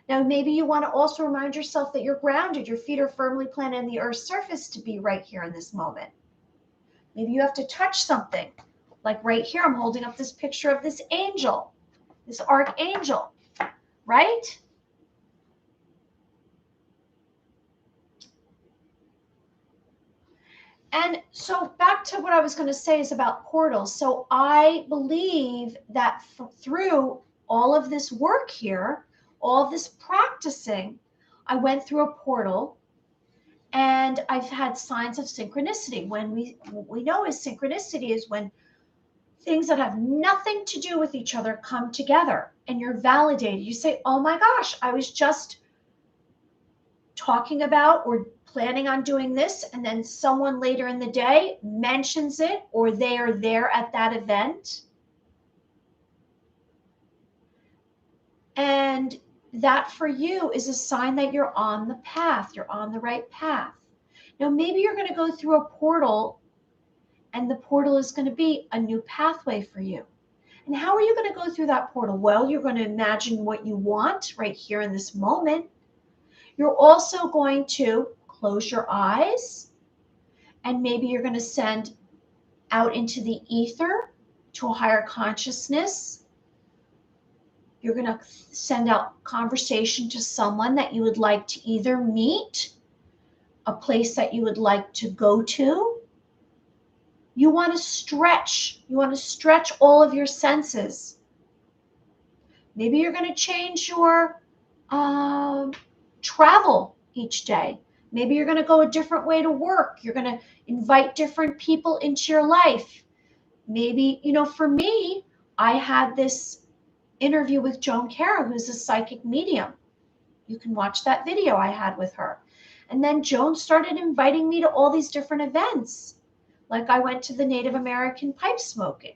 Now, maybe you want to also remind yourself that you're grounded. Your feet are firmly planted on the earth's surface to be right here in this moment. Maybe you have to touch something. Like right here, I'm holding up this picture of this angel, this archangel, right? And so back to what I was going to say is about portals. So I believe that through all of this work here, all of this practicing, I went through a portal and I've had signs of synchronicity. When we know is synchronicity is when things that have nothing to do with each other come together and you're validated. You say, oh my gosh, I was just talking about or planning on doing this, and then someone later in the day mentions it, or they are there at that event. And that for you is a sign that you're on the path, you're on the right path. Now, maybe you're going to go through a portal, and the portal is going to be a new pathway for you. And how are you going to go through that portal? Well, you're going to imagine what you want right here in this moment. You're also going to close your eyes, and maybe you're going to send out into the ether to a higher consciousness. You're going to send out conversation to someone that you would like to either meet, a place that you would like to go to. You want to stretch. You want to stretch all of your senses. Maybe you're going to change your travel each day. Maybe you're going to go a different way to work. You're going to invite different people into your life. Maybe, for me, I had this interview with Joan Cara, who's a psychic medium. You can watch that video I had with her. And then Joan started inviting me to all these different events. Like I went to the Native American pipe smoking.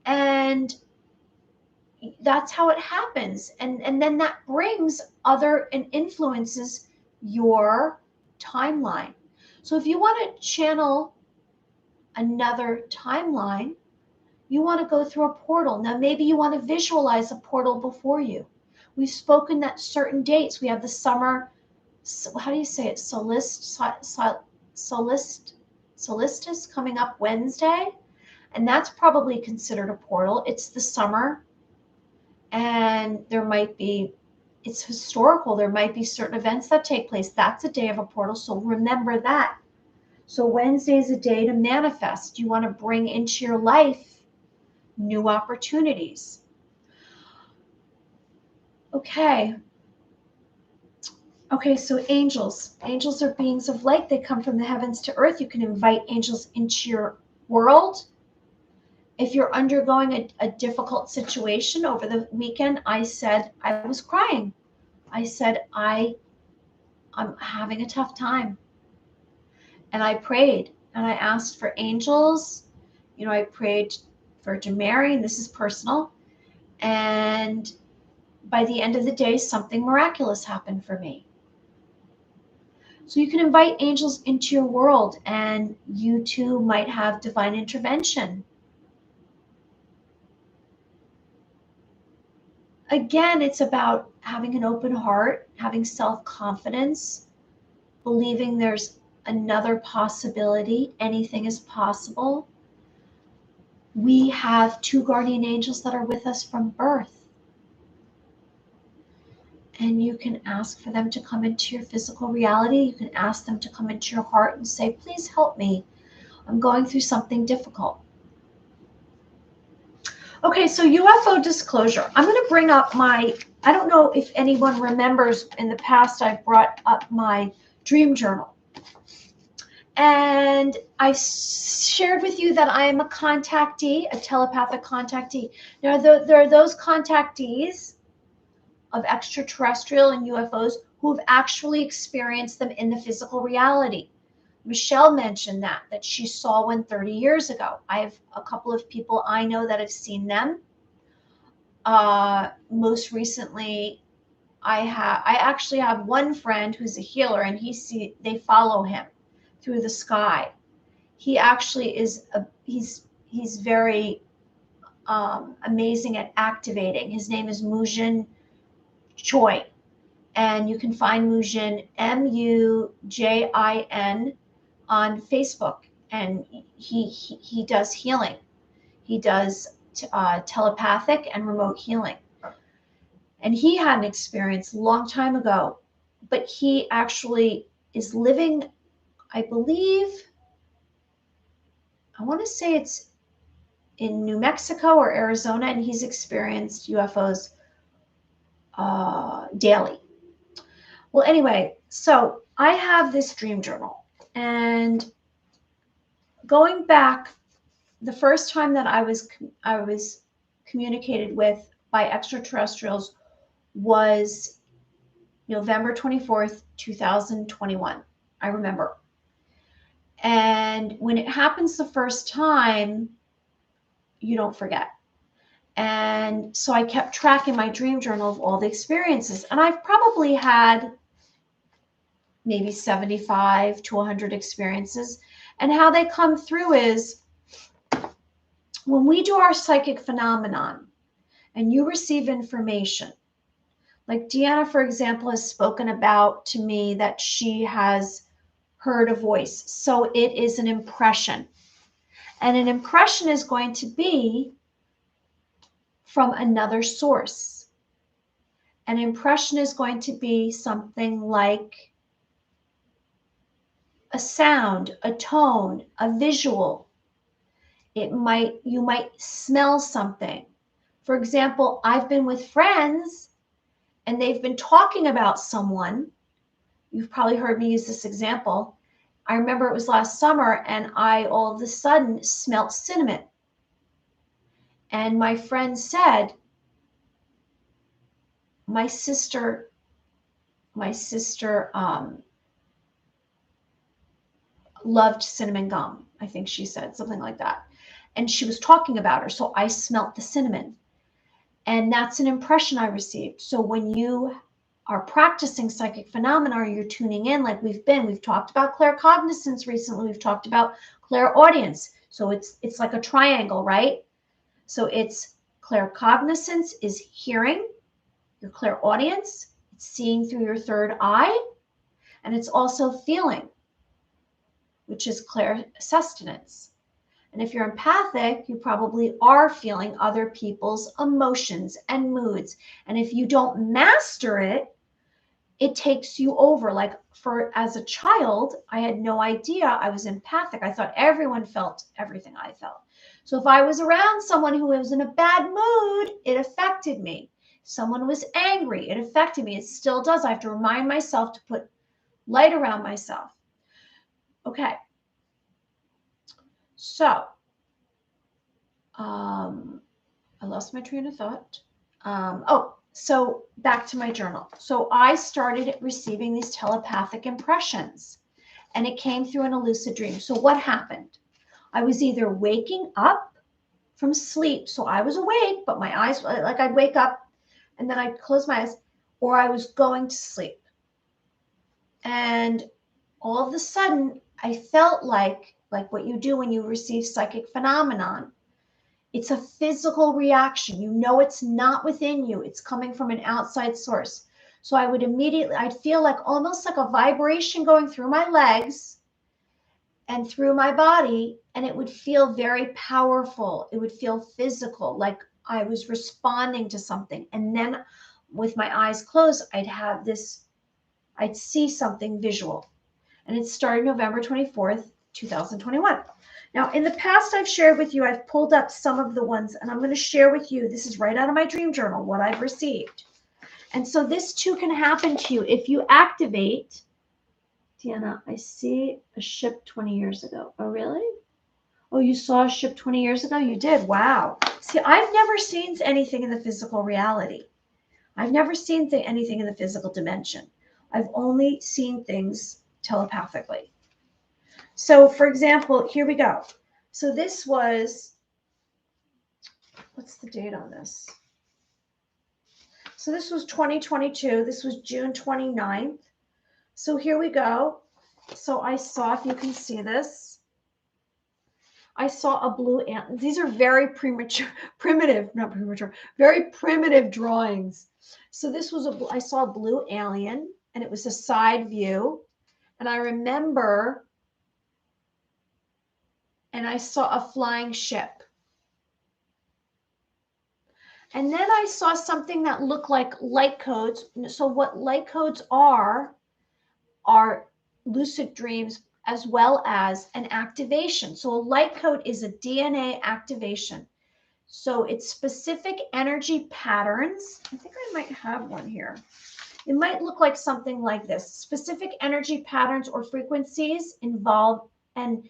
And that's how it happens. And then that brings other and influences your timeline. So if you want to channel another timeline, you want to go through a portal. Now, maybe you want to visualize a portal before you. We've spoken that certain dates. We have the summer, how do you say it? Solstice coming up Wednesday. And that's probably considered a portal. It's the summer. And it's historical. There might be certain events that take place. That's a day of a portal. So remember that. So Wednesday is a day to manifest. You want to bring into your life new opportunities. Okay. Okay, so angels. Angels are beings of light. They come from the heavens to earth. You can invite angels into your world. If you're undergoing a difficult situation over the weekend, I said I was crying. I said I'm having a tough time. And I prayed and I asked for angels. You know, I prayed for Virgin Mary, and this is personal. And by the end of the day, something miraculous happened for me. So you can invite angels into your world, and you too might have divine intervention. Again, it's about having an open heart, having self-confidence, believing there's another possibility. Anything is possible. We have 2 guardian angels that are with us from birth. And you can ask for them to come into your physical reality. You can ask them to come into your heart and say, please help me. I'm going through something difficult. Okay, so UFO disclosure. I'm going to bring up I don't know if anyone remembers, in the past I've brought up my dream journal. And I shared with you that I am a contactee, a telepathic contactee. Now, there are those contactees of extraterrestrial and UFOs who have actually experienced them in the physical reality. Michelle mentioned that she saw one 30 years ago. I have a couple of people I know that have seen them. Most recently, I actually have one friend who's a healer, and they follow him through the sky. He actually is he's very amazing at activating. His name is Mujin Choi, and you can find Mujin, Mujin, on Facebook, and he does healing. He does telepathic and remote healing. And he had an experience a long time ago, but he actually is living, I believe, I want to say it's in New Mexico or Arizona, and he's experienced UFOs daily. Well, anyway, so I have this dream journal, and going back, the first time that I was communicated with by extraterrestrials was November 24th, 2021. I remember. And when it happens the first time, you don't forget. And so I kept track in my dream journal of all the experiences. And I've probably had maybe 75 to 100 experiences. And how they come through is when we do our psychic phenomenon and you receive information, like Deanna, for example, has spoken about to me that she has heard a voice. So it is an impression. And an impression is going to be from another source. An impression is going to be something like a sound, a tone, a visual. You might smell something. For example, I've been with friends and they've been talking about someone. You've probably heard me use this example. I remember it was last summer and I all of a sudden smelt cinnamon. And my friend said, my sister loved cinnamon gum. I think she said something like that. And she was talking about her. So I smelt the cinnamon. And that's an impression I received. So when you are practicing psychic phenomena, or you're tuning in like we've talked about claircognizance recently. We've talked about clairaudience. So it's like a triangle, right? So it's claircognizance is hearing, your clairaudience, it's seeing through your third eye, and it's also feeling, which is clairsustenance. And if you're empathic, you probably are feeling other people's emotions and moods. And if you don't master it, it takes you over. Like as a child, I had no idea I was empathic. I thought everyone felt everything I felt. So if I was around someone who was in a bad mood, it affected me. Someone was angry, it affected me. It still does. I have to remind myself to put light around myself. Okay. So, I lost my train of thought. So back to my journal. So I started receiving these telepathic impressions, and it came through in a lucid dream. So what happened? I was either waking up from sleep, so I was awake, but my eyes, like I'd wake up and then I'd close my eyes, or I was going to sleep. And all of a sudden, I felt like what you do when you receive psychic phenomenon. It's a physical reaction. You know it's not within you. It's coming from an outside source. So I'd feel like almost like a vibration going through my legs and through my body, and it would feel very powerful. It would feel physical, like I was responding to something. And then with my eyes closed, I'd see something visual. And it started November 24th, 2021. Now, in the past, I've shared with you, I've pulled up some of the ones, and I'm going to share with you, this is right out of my dream journal, what I've received. And so this too can happen to you if you activate. Deanna, I see a ship 20 years ago. Oh, really? Oh, you saw a ship 20 years ago? You did? Wow. See, I've never seen anything in the physical reality. I've never seen anything in the physical dimension. I've only seen things telepathically. So, for example, here we go. So this was, what's the date on this? So this was 2022. This was June 29th. So here we go. So I saw, if you can see this, I saw a blue ant. These are very very primitive drawings. So this was I saw a blue alien, and it was a side view. And I remember, and I saw a flying ship. And then I saw something that looked like light codes. So what light codes are lucid dreams as well as an activation. So a light code is a DNA activation. So it's specific energy patterns. I think I might have one here. It might look like something like this. Specific energy patterns or frequencies involve, and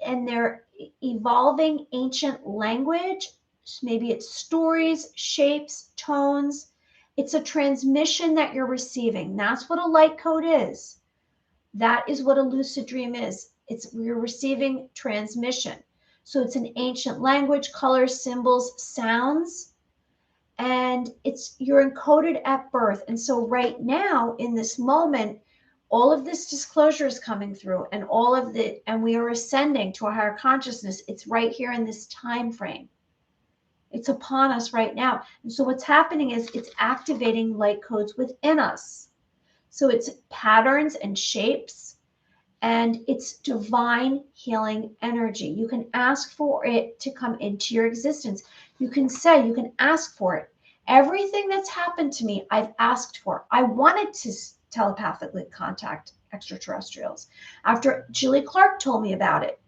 they're evolving ancient language. Maybe it's stories, shapes, tones. It's a transmission that you're receiving. That's what a light code is. That is what a lucid dream is. We're receiving transmission. So it's an ancient language, colors, symbols, sounds, and you're encoded at birth. And so right now, in this moment, all of this disclosure is coming through, and we are ascending to a higher consciousness. It's right here in this time frame. It's upon us right now. And so what's happening is it's activating light codes within us. So it's patterns and shapes, and it's divine healing energy. You can ask for it to come into your existence. You can ask for it. Everything that's happened to me, I've asked for. I wanted to telepathically contact extraterrestrials. After Julie Clark told me about it,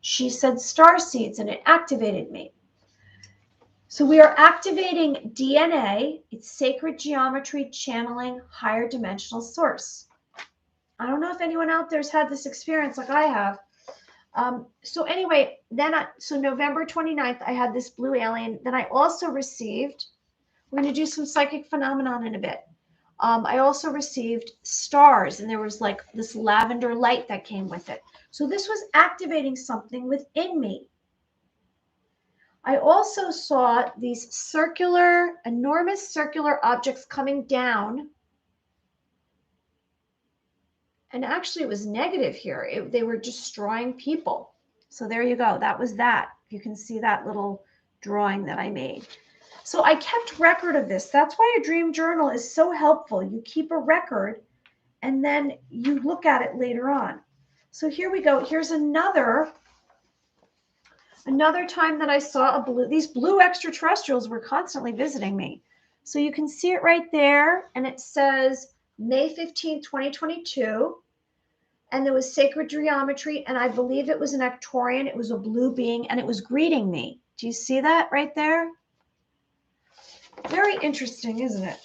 she said star seeds, and it activated me. So we are activating DNA. It's sacred geometry, channeling higher dimensional source. I don't know if anyone out there's had this experience like I have. So anyway, so November 29th, I had this blue alien. Then I also received, we're going to do some psychic phenomenon in a bit. I also received stars, and there was like this lavender light that came with it. So this was activating something within me. I also saw these enormous circular objects coming down. And actually, it was negative here. They were destroying people. So there you go. That was that. You can see that little drawing that I made. So I kept record of this. That's why a dream journal is so helpful. You keep a record, and then you look at it later on. So here we go. Here's another time that I saw these blue extraterrestrials were constantly visiting me. So you can see it right there, and it says May 15, 2022. and there was sacred geometry, and I believe it was an Ectorian. It was a blue being, and it was greeting me. Do you see that right there? Very interesting, isn't it?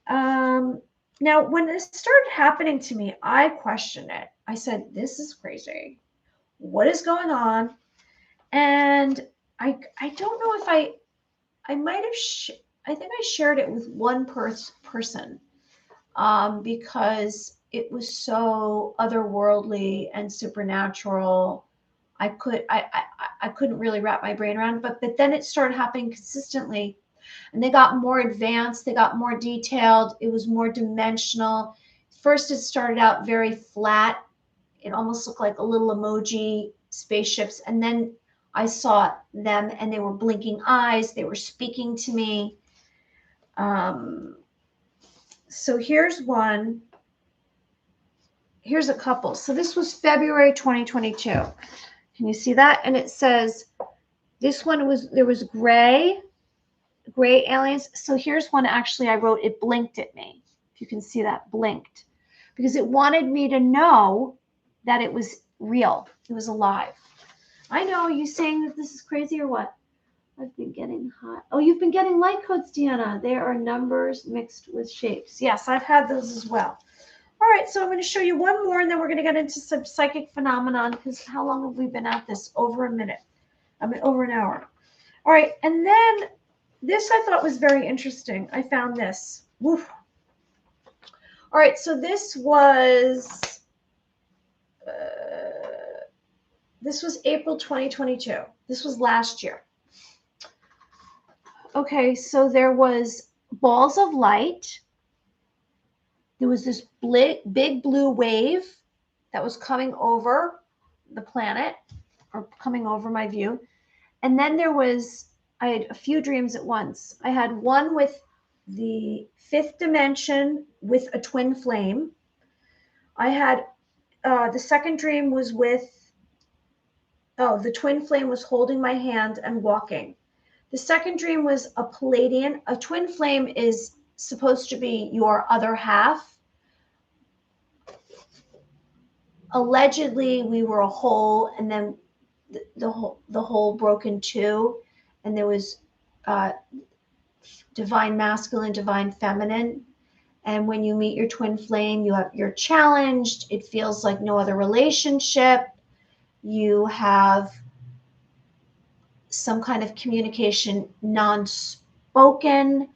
Now, when this started happening to me, I questioned it. I said, this is crazy. What is going on? And I don't know if I might have, I think I shared it with one person because it was so otherworldly and supernatural. I couldn't really wrap my brain around it, but then it started happening consistently, and they got more advanced, they got more detailed, it was more dimensional. First, it started out very flat. It almost looked like a little emoji spaceships, and then I saw them, and they were blinking eyes, they were speaking to me. So here's one. Here's a couple. So this was February 2022. Can you see that? And it says, this one was, there was gray aliens. So here's one, actually, I wrote, it blinked at me. If you can see that, blinked. Because it wanted me to know that it was real. It was alive. I know, you saying that this is crazy or what? I've been getting hot. Oh, you've been getting light codes, Deanna. They are numbers mixed with shapes. Yes, I've had those as well. All right, so I'm going to show you one more, and then we're going to get into some psychic phenomenon, because how long have we been at this? Over a minute. I mean, over an hour. All right, and then this I thought was very interesting. I found this. Woof. All right, so this was April 2022. This was last year. Okay, so there was balls of light. There was this big blue wave that was coming over the planet, or coming over my view. And then I had a few dreams at once. I had one with the fifth dimension with a twin flame. I had, the second dream was with, the twin flame was holding my hand and walking. The second dream was a Palladian. A twin flame is supposed to be your other half. Allegedly, we were a whole, and then the whole broke in two, and there was divine masculine, divine feminine. And when you meet your twin flame, you're challenged. It feels like no other relationship. You have some kind of communication non-spoken.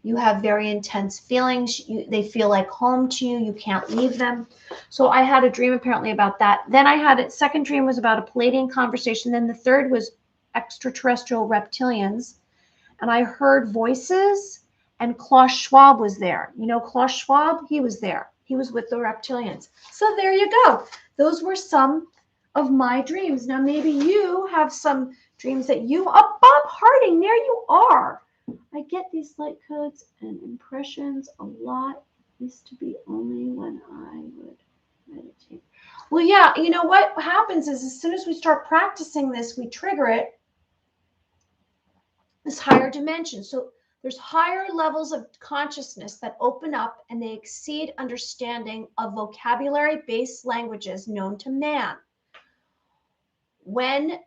You have very intense feelings. They feel like home to you. You can't leave them. So I had a dream apparently about that. Then I had a second dream was about a Palladian conversation. Then the third was extraterrestrial reptilians. And I heard voices, and Klaus Schwab was there. You know Klaus Schwab? He was there. He was with the reptilians. So there you go. Those were some of my dreams. Now maybe you have some dreams that you, Bob Harding, there you are. I get these light codes and impressions a lot. Used to be only when I would meditate. Well, yeah, you know what happens is as soon as we start practicing this, we trigger it, this higher dimension. So there's higher levels of consciousness that open up, and they exceed understanding of vocabulary-based languages known to man. When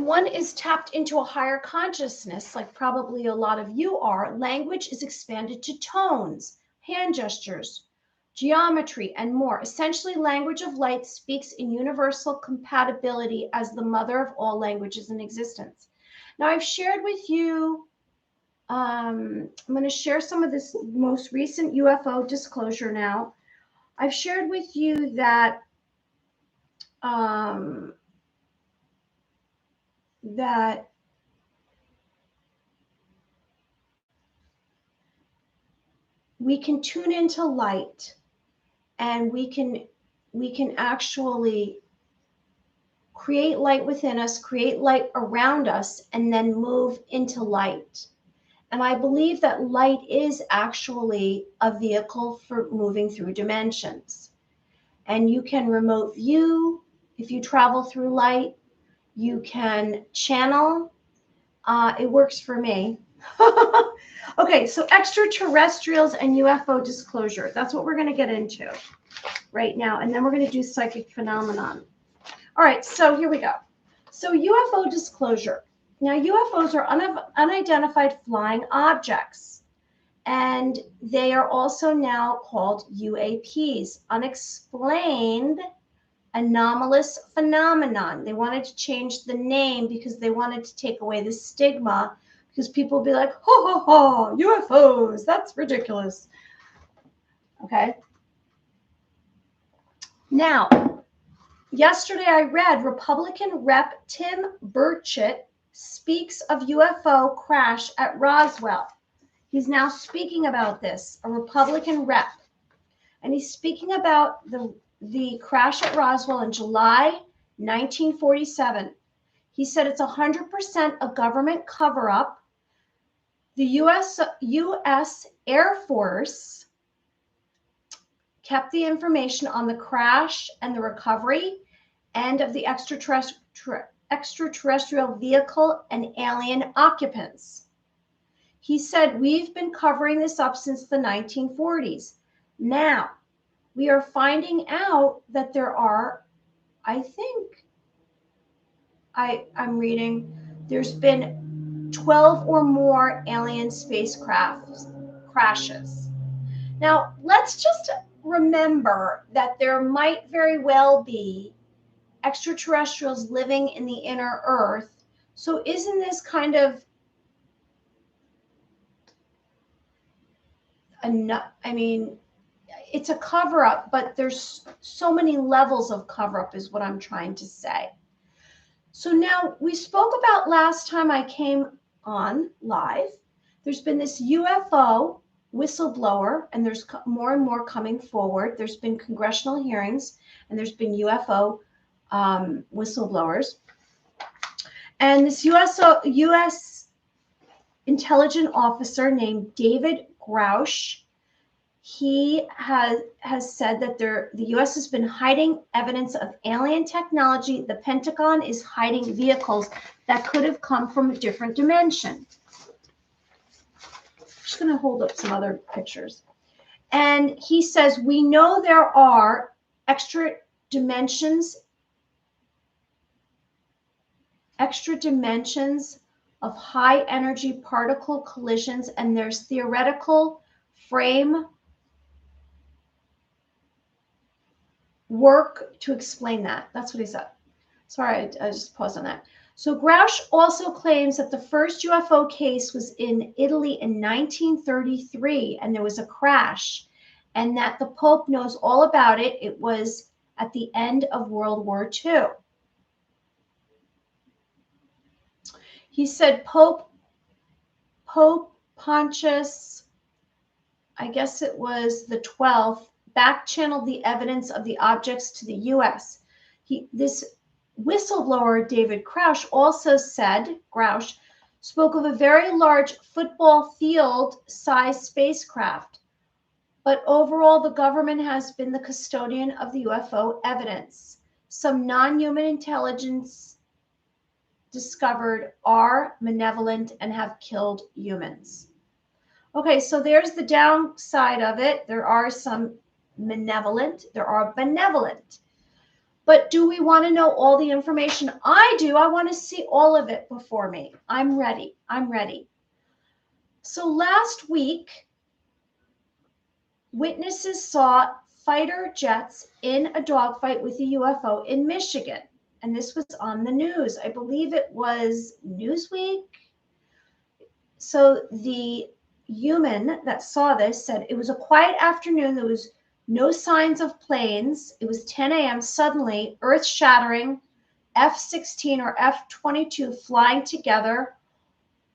one is tapped into a higher consciousness, like probably a lot of you are, language is expanded to tones, hand gestures, geometry, and more. Essentially, language of light speaks in universal compatibility as the mother of all languages in existence. Now, I've shared with you, I'm going to share some of this most recent UFO disclosure now. I've shared with you that that we can tune into light, and we can actually create light within us, create light around us, and then move into light. And I believe that light is actually a vehicle for moving through dimensions. And you can remote view if you travel through light. You can channel. It works for me. Okay, so extraterrestrials and UFO disclosure. That's what we're going to get into. right now, and then we're going to do psychic phenomenon. All right, so here we go. So UFO disclosure. Now, UFOs are unidentified flying objects, and they are also now called UAPs, unexplained anomalous phenomenon. They wanted to change the name because they wanted to take away the stigma, because people would be like, ho, ho, ho, UFOs, that's ridiculous. Okay. Now, yesterday I read Republican Rep. Tim Burchett speaks of UFO crash at Roswell. He's now speaking about this, a Republican rep. And he's speaking about the crash at Roswell in July 1947. He said it's 100% a government cover-up. The U.S. Air Force kept the information on the crash and the recovery and of the extraterrestrial vehicle and alien occupants. He said, we've been covering this up since the 1940s. Now, we are finding out that there are, I think, I'm reading, there's been 12 or more alien spacecraft crashes. Now, let's just remember that there might very well be extraterrestrials living in the inner Earth. So isn't this kind of I mean, it's a cover-up, but there's so many levels of cover-up is what I'm trying to say. So now we spoke about last time I came on live. There's been this UFO whistleblower, and there's more and more coming forward. There's been congressional hearings, and there's been UFO whistleblowers. And this U.S. intelligence officer named David Grusch, he has said that the U.S. has been hiding evidence of alien technology. The Pentagon is hiding vehicles that could have come from a different dimension. I'm just going to hold up some other pictures. And he says, we know there are extra dimensions of high energy particle collisions, and there's theoretical frame work to explain that. That's what he said. Sorry, I just paused on that. So Grusch also claims that the first UFO case was in Italy in 1933, and there was a crash, and that the Pope knows all about it. It was at the end of World War II. He said Pope Pontius, I guess it was the 12th, back-channeled the evidence of the objects to the U.S. This whistleblower, David Grusch, also said, Grusch spoke of a very large football field-sized spacecraft. But overall, the government has been the custodian of the UFO evidence. Some non-human intelligence discovered are malevolent and have killed humans. Okay, so there's the downside of it. There are some malevolent, there are benevolent. But do we want to know all the information? I do. I want to see all of it before me. I'm ready. I'm ready. So last week, witnesses saw fighter jets in a dogfight with a UFO in Michigan. And this was on the news. I believe it was Newsweek. So the human that saw this said it was a quiet afternoon. There was no signs of planes. It was 10 a.m. Suddenly, earth-shattering F-16 or F-22 flying together,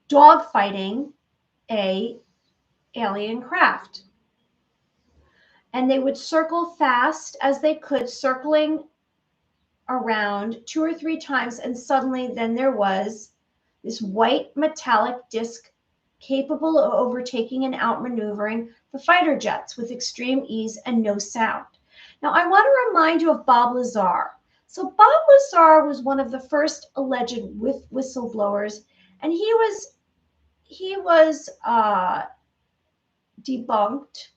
dogfighting a alien craft. And they would circle fast as they could, circling around 2 or 3 times, and suddenly then there was this white metallic disc capable of overtaking and outmaneuvering the fighter jets with extreme ease and no sound. Now, I want to remind you of Bob Lazar. So Bob Lazar was one of the first alleged whistleblowers, and he was debunked,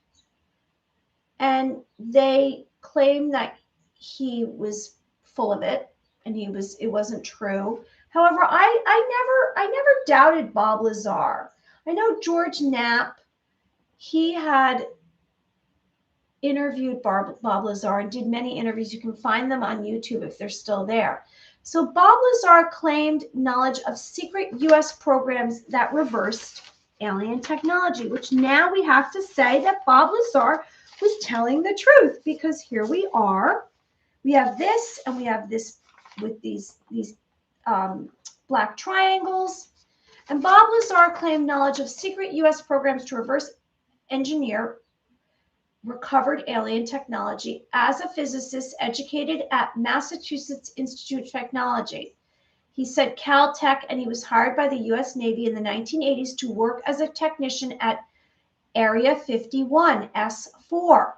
and they claimed that he was full of it and it wasn't true. However, I never doubted Bob Lazar. I know George Knapp, he had interviewed Bob Lazar and did many interviews. You can find them on YouTube if they're still there. So Bob Lazar claimed knowledge of secret US programs that reversed alien technology, which now we have to say that Bob Lazar was telling the truth, because here we are. We have this and we have this with these black triangles. And Bob Lazar claimed knowledge of secret US programs to reverse engineer recovered alien technology as a physicist educated at Massachusetts Institute of Technology. He said Caltech, and he was hired by the U.S. Navy in the 1980s to work as a technician at Area 51, S4,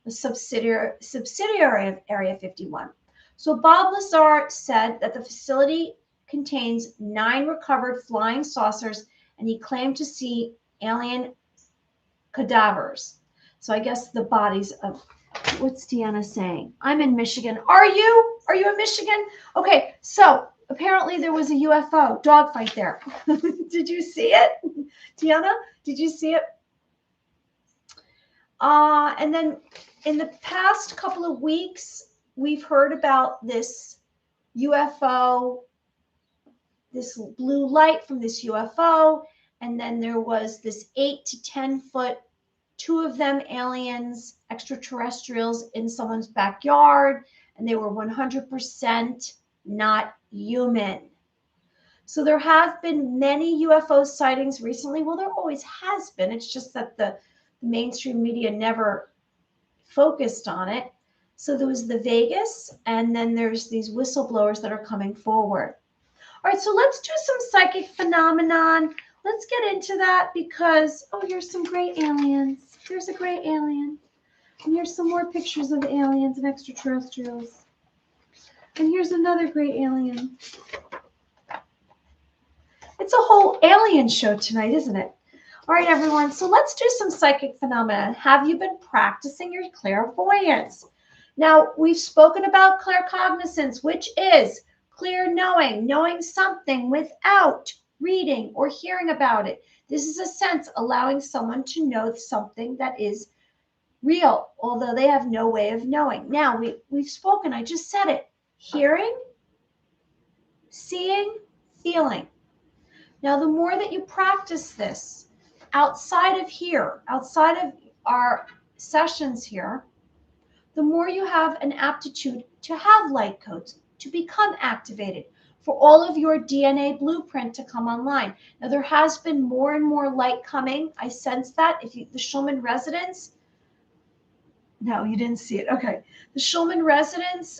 a subsidiary of Area 51. So Bob Lazar said that the facility contains 9 recovered flying saucers, and he claimed to see alien cadavers. So I guess the bodies of, what's Deanna saying? I'm in Michigan. Are you? Are you in Michigan? Okay, so apparently there was a UFO dogfight there. Did you see it? Deanna, did you see it? And then in the past couple of weeks, we've heard about this UFO, this blue light from this UFO, and then there was this 8 to 10 foot, 2 of them aliens, extraterrestrials in someone's backyard, and they were 100% not human. So there have been many UFO sightings recently. Well, there always has been. It's just that the mainstream media never focused on it. So there was the Vegas, and then there's these whistleblowers that are coming forward. All right, so let's do some psychic phenomenon. Let's get into that because, oh, here's some great aliens. Here's a great alien. And here's some more pictures of aliens and extraterrestrials. And here's another great alien. It's a whole alien show tonight, isn't it? All right, everyone. So let's do some psychic phenomena. Have you been practicing your clairvoyance? Now, we've spoken about claircognizance, which is clear knowing, knowing something without reading or hearing about it. This is a sense allowing someone to know something that is real, although they have no way of knowing. Now, we've spoken, I just said it. Hearing, seeing, feeling. Now, the more that you practice this outside of here, outside of our sessions here, the more you have an aptitude to have light codes, to become activated, for all of your DNA blueprint to come online. Now, there has been more and more light coming. I sense that. The Schulman residence, no, you didn't see it. Okay. The Schulman residence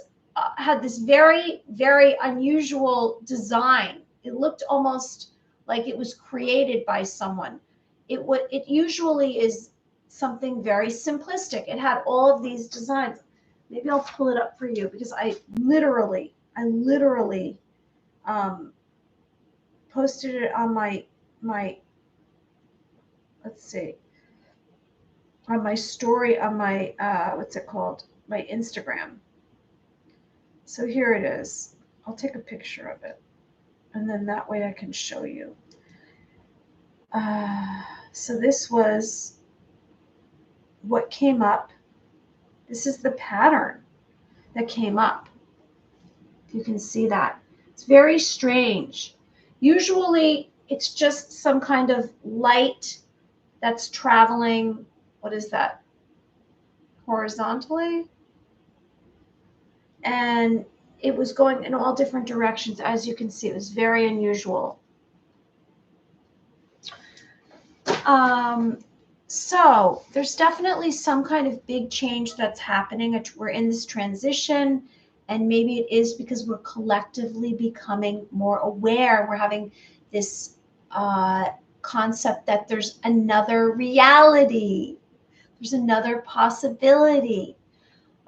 had this very, very unusual design. It looked almost like it was created by someone. It usually is something very simplistic. It had all of these designs. Maybe I'll pull it up for you because I literally posted it on my let's see, on my story on my what's it called, my Instagram. So here it is. I'll take a picture of it, and then that way I can show you. So this was what came up. This is the pattern that came up. You can see that. It's very strange. Usually it's just some kind of light that's traveling, what is that, horizontally? And it was going in all different directions. As you can see, it was very unusual. So there's definitely some kind of big change that's happening. We're in this transition, and maybe it is because we're collectively becoming more aware. We're having this concept that there's another reality. There's another possibility.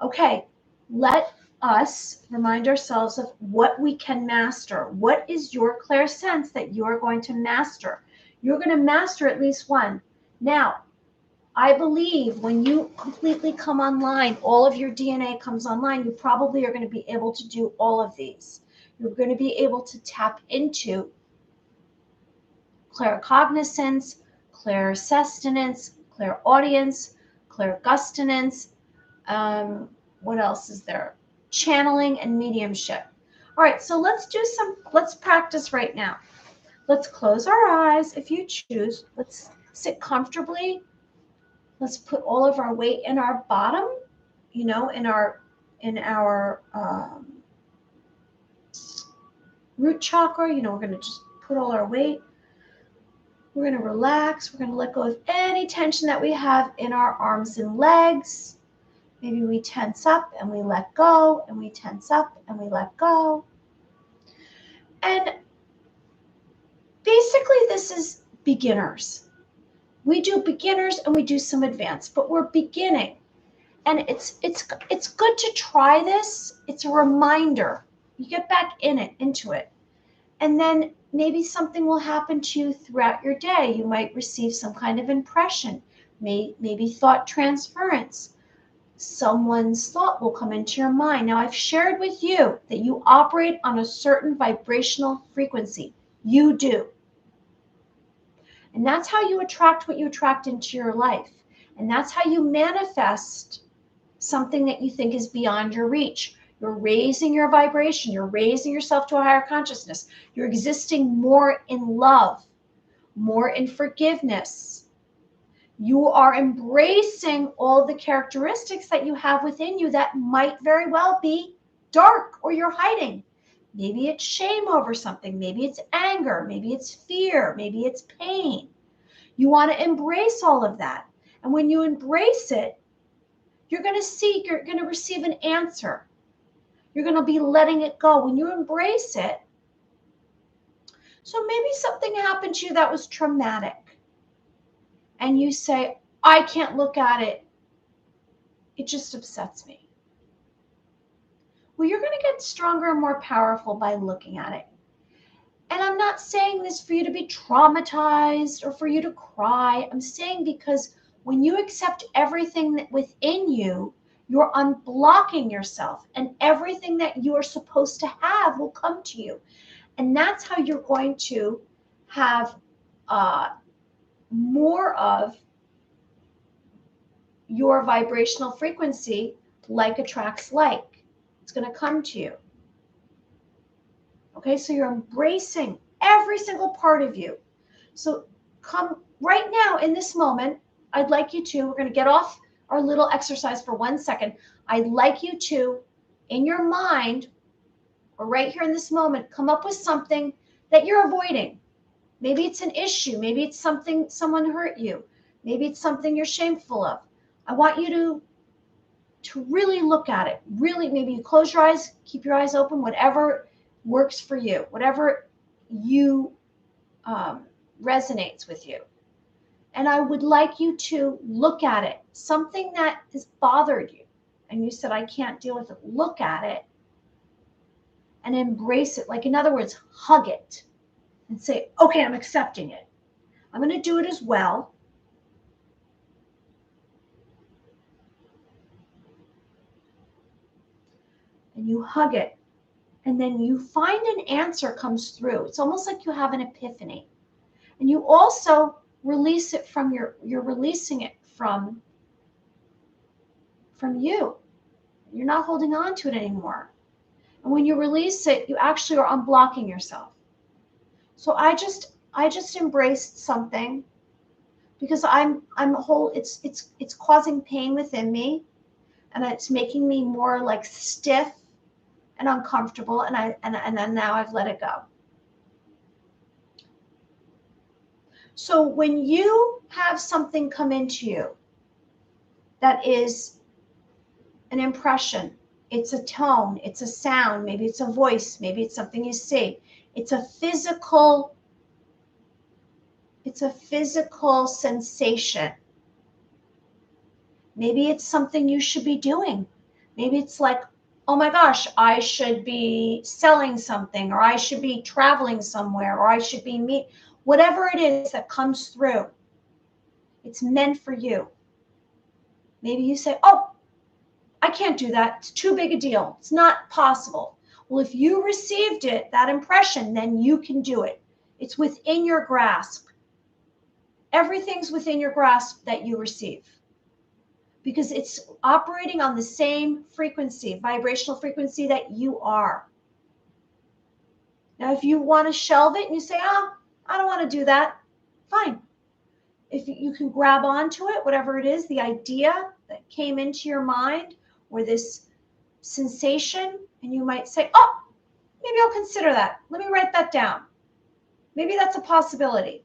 Okay, let us remind ourselves of what we can master. What is your clairsense that you're going to master? You're going to master at least one. Now, I believe when you completely come online, all of your DNA comes online, you probably are going to be able to do all of these. You're going to be able to tap into claircognizance, clairsustenance, clairaudience, clairgustinance. What else is there? Channeling and mediumship. All right, so let's practice right now. Let's close our eyes if you choose. Let's sit comfortably. Let's put all of our weight in our bottom, in our root chakra. We're going to just put all our weight. We're going to relax. We're going to let go of any tension that we have in our arms and legs. Maybe we tense up and we let go, and we tense up and we let go. And basically, this is beginners. We do beginners and we do some advanced, but we're beginning. And it's good to try this. It's a reminder. You get back into it. And then maybe something will happen to you throughout your day. You might receive some kind of impression, maybe thought transference. Someone's thought will come into your mind. Now, I've shared with you that you operate on a certain vibrational frequency. You do. And that's how you attract what you attract into your life. And that's how you manifest something that you think is beyond your reach. You're raising your vibration. You're raising yourself to a higher consciousness. You're existing more in love, more in forgiveness. You are embracing all the characteristics that you have within you that might very well be dark or you're hiding. Maybe it's shame over something. Maybe it's anger. Maybe it's fear. Maybe it's pain. You want to embrace all of that. And when you embrace it, you're going to receive an answer. You're going to be letting it go when you embrace it. So maybe something happened to you that was traumatic. And you say, I can't look at it. It just upsets me. Well, you're going to get stronger and more powerful by looking at it. And I'm not saying this for you to be traumatized or for you to cry. I'm saying because when you accept everything that within you, you're unblocking yourself, and everything that you are supposed to have will come to you. And that's how you're going to have more of your vibrational frequency. Like attracts like. It's going to come to you. Okay, so you're embracing every single part of you. So come right now in this moment. I'd like you to, we're going to get off our little exercise for 1 second. I'd like you to, in your mind, or right here in this moment, come up with something that you're avoiding. Maybe it's an issue. Maybe it's something someone hurt you. Maybe it's something you're shameful of. I want you to really look at it. Really, maybe you close your eyes, keep your eyes open, whatever works for you, whatever you resonates with you. And I would like you to look at it, something that has bothered you. And you said, I can't deal with it. Look at it and embrace it. Like, in other words, hug it and say, okay, I'm accepting it. I'm going to do it as well. And you hug it. And then you find an answer comes through. It's almost like you have an epiphany. And you also release it from you're releasing it from you. You're not holding on to it anymore. And when you release it, you actually are unblocking yourself. So I just embraced something because I'm whole. It's causing pain within me, and it's making me more like stiff and uncomfortable. And now I've let it go. So when you have something come into you that is an impression, it's a tone, it's a sound, maybe it's a voice, maybe it's something you see. It's a physical sensation. Maybe it's something you should be doing. Maybe it's like, oh my gosh, I should be selling something, or I should be traveling somewhere, or I should be whatever it is that comes through. It's meant for you. Maybe you say, oh, I can't do that. It's too big a deal. It's not possible. Well, if you received it, that impression, then you can do it. It's within your grasp. Everything's within your grasp that you receive because it's operating on the same frequency, vibrational frequency that you are. Now, if you want to shelve it and you say, oh, I don't want to do that, fine. If you can grab onto it, whatever it is, the idea that came into your mind or this sensation, and you might say, oh, maybe I'll consider that. Let me write that down. Maybe that's a possibility.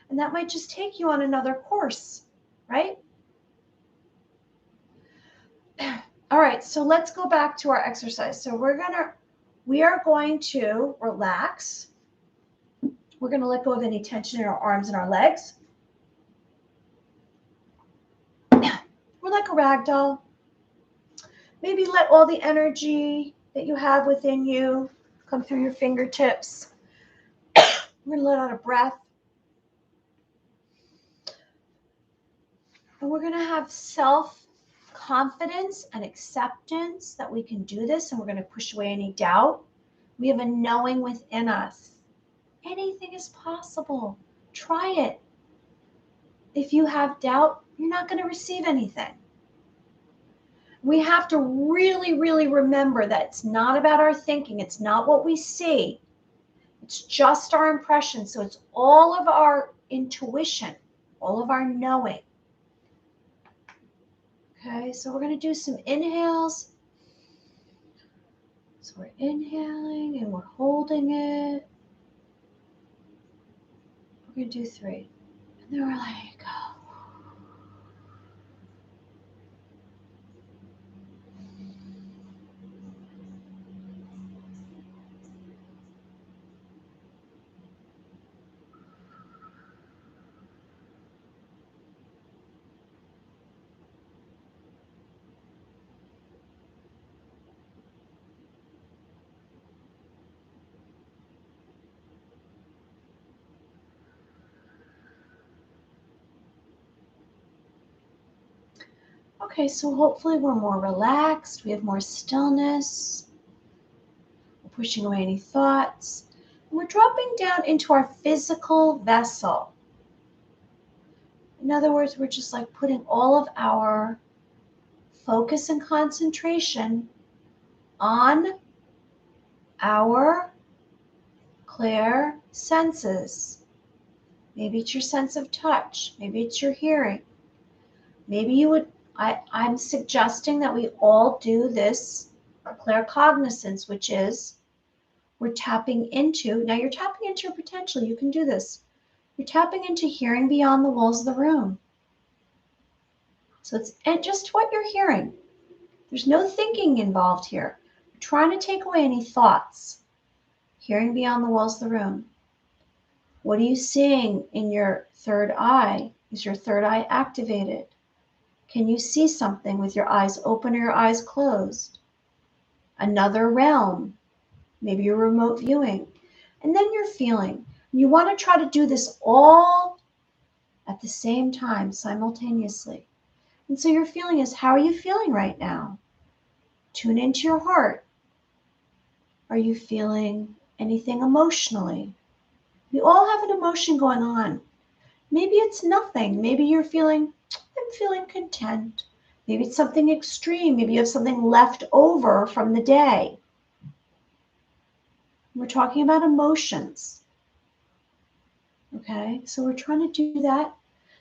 And that might just take you on another course, right? All right, so let's go back to our exercise. So we are going to relax. We're going to let go of any tension in our arms and our legs. We're like a rag doll. Maybe let all the energy that you have within you come through your fingertips. We're going to let out a breath. And we're going to have self-confidence and acceptance that we can do this, and we're going to push away any doubt. We have a knowing within us. Anything is possible. Try it. If you have doubt, you're not going to receive anything. We have to really, really remember that it's not about our thinking. It's not what we see. It's just our impression. So it's all of our intuition, all of our knowing. Okay, so we're going to do some inhales. So we're inhaling and we're holding it. We're going to do 3. And then we're letting it go. Okay, so hopefully we're more relaxed. We have more stillness. We're pushing away any thoughts. And we're dropping down into our physical vessel. In other words, we're just like putting all of our focus and concentration on our clear senses. Maybe it's your sense of touch. Maybe it's your hearing. Maybe you would, I'm suggesting that we all do this claircognizance, which is we're tapping into, now you're tapping into your potential. You can do this. You're tapping into hearing beyond the walls of the room. So it's just what you're hearing. There's no thinking involved here. You're trying to take away any thoughts. Hearing beyond the walls of the room. What are you seeing in your third eye? Is your third eye activated? Can you see something with your eyes open or your eyes closed? Another realm, maybe you're remote viewing. And then you're feeling. You want to try to do this all at the same time, simultaneously. And so your feeling is, how are you feeling right now? Tune into your heart. Are you feeling anything emotionally? We all have an emotion going on. Maybe it's nothing. Maybe you're feeling, I'm feeling content. Maybe it's something extreme. Maybe you have something left over from the day. We're talking about emotions. Okay, so we're trying to do that.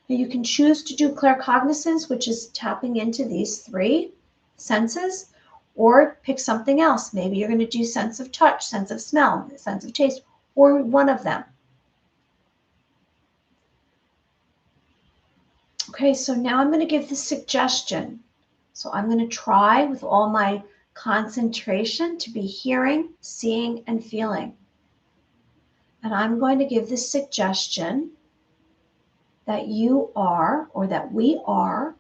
Now you can choose to do claircognizance, which is tapping into these 3 senses, or pick something else. Maybe you're going to do sense of touch, sense of smell, sense of taste, or one of them. Okay, so now I'm going to give the suggestion. So I'm going to try with all my concentration to be hearing, seeing, and feeling. And I'm going to give the suggestion that you are, or that we are,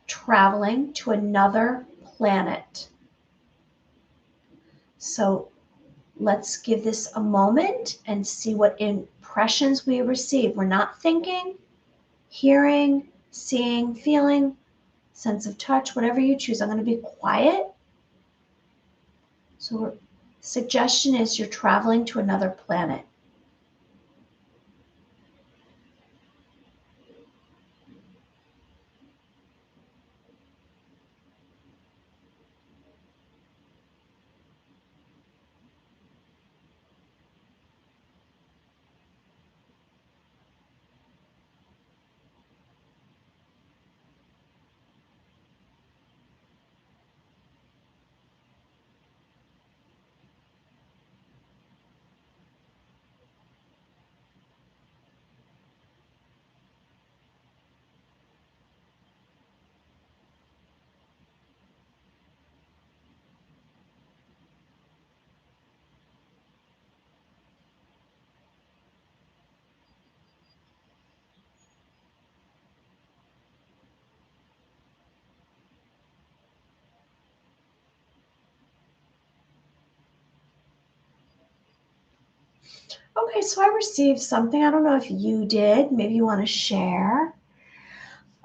traveling to another planet. So let's give this a moment and see what impressions we receive. We're not thinking, hearing, seeing, feeling, sense of touch, whatever you choose. I'm going to be quiet. So suggestion is you're traveling to another planet. Okay, so I received something. I don't know if you did. Maybe you want to share.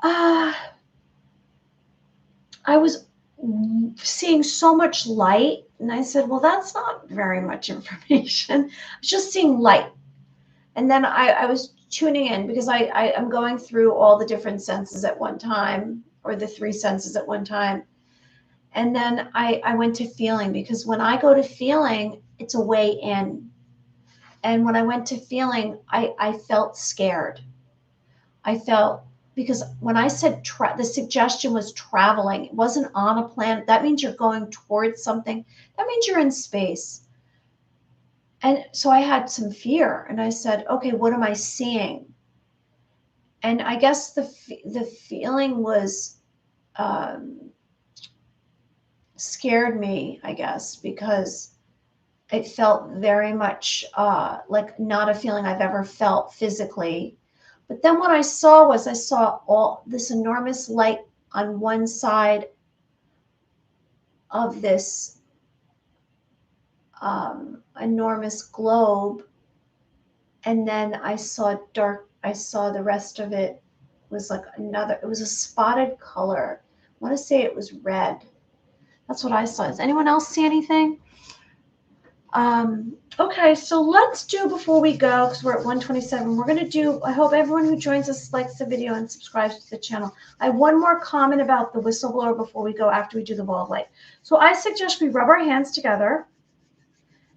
I was seeing so much light, and I said, well, that's not very much information. I was just seeing light. And then I was tuning in because I'm going through all the different senses at one time, or the three senses at one time. And then I went to feeling, because when I go to feeling, it's a way in. And when I went to feeling, I felt scared. I felt, because when I said the suggestion was traveling, it wasn't on a planet. That means you're going towards something. That means you're in space. And so I had some fear, and I said, okay, what am I seeing? And I guess the feeling was scared me, I guess, because it felt very much like not a feeling I've ever felt physically. But then what I saw all this enormous light on one side of this enormous globe. And then I saw the rest of it was like it was a spotted color. I want to say it was red. That's what I saw. Does anyone else see anything? Okay, so let's do, before we go, because we're at 1:27, we're going to do, I hope everyone who joins us likes the video and subscribes to the channel. I have one more comment about the whistleblower before we go, after we do the ball of light. So I suggest we rub our hands together,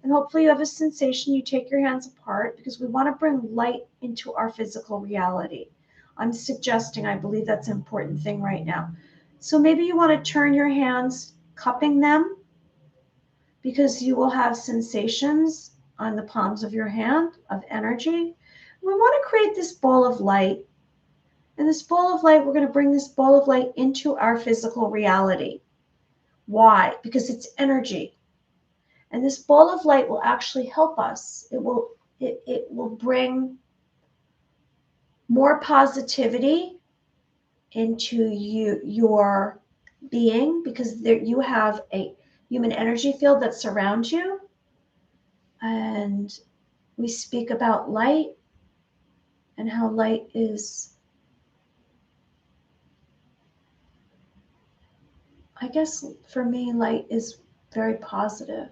and hopefully you have a sensation. You take your hands apart, because we want to bring light into our physical reality. I'm suggesting, I believe that's an important thing right now. So maybe you want to turn your hands, cupping them, because you will have sensations on the palms of your hand of energy. We want to create this ball of light. And this ball of light, we're going to bring this ball of light into our physical reality. Why? Because it's energy. And this ball of light will actually help us. It will bring more positivity into your being, because you have a human energy field that surrounds you. And we speak about light and how light is, I guess for me, light is very positive.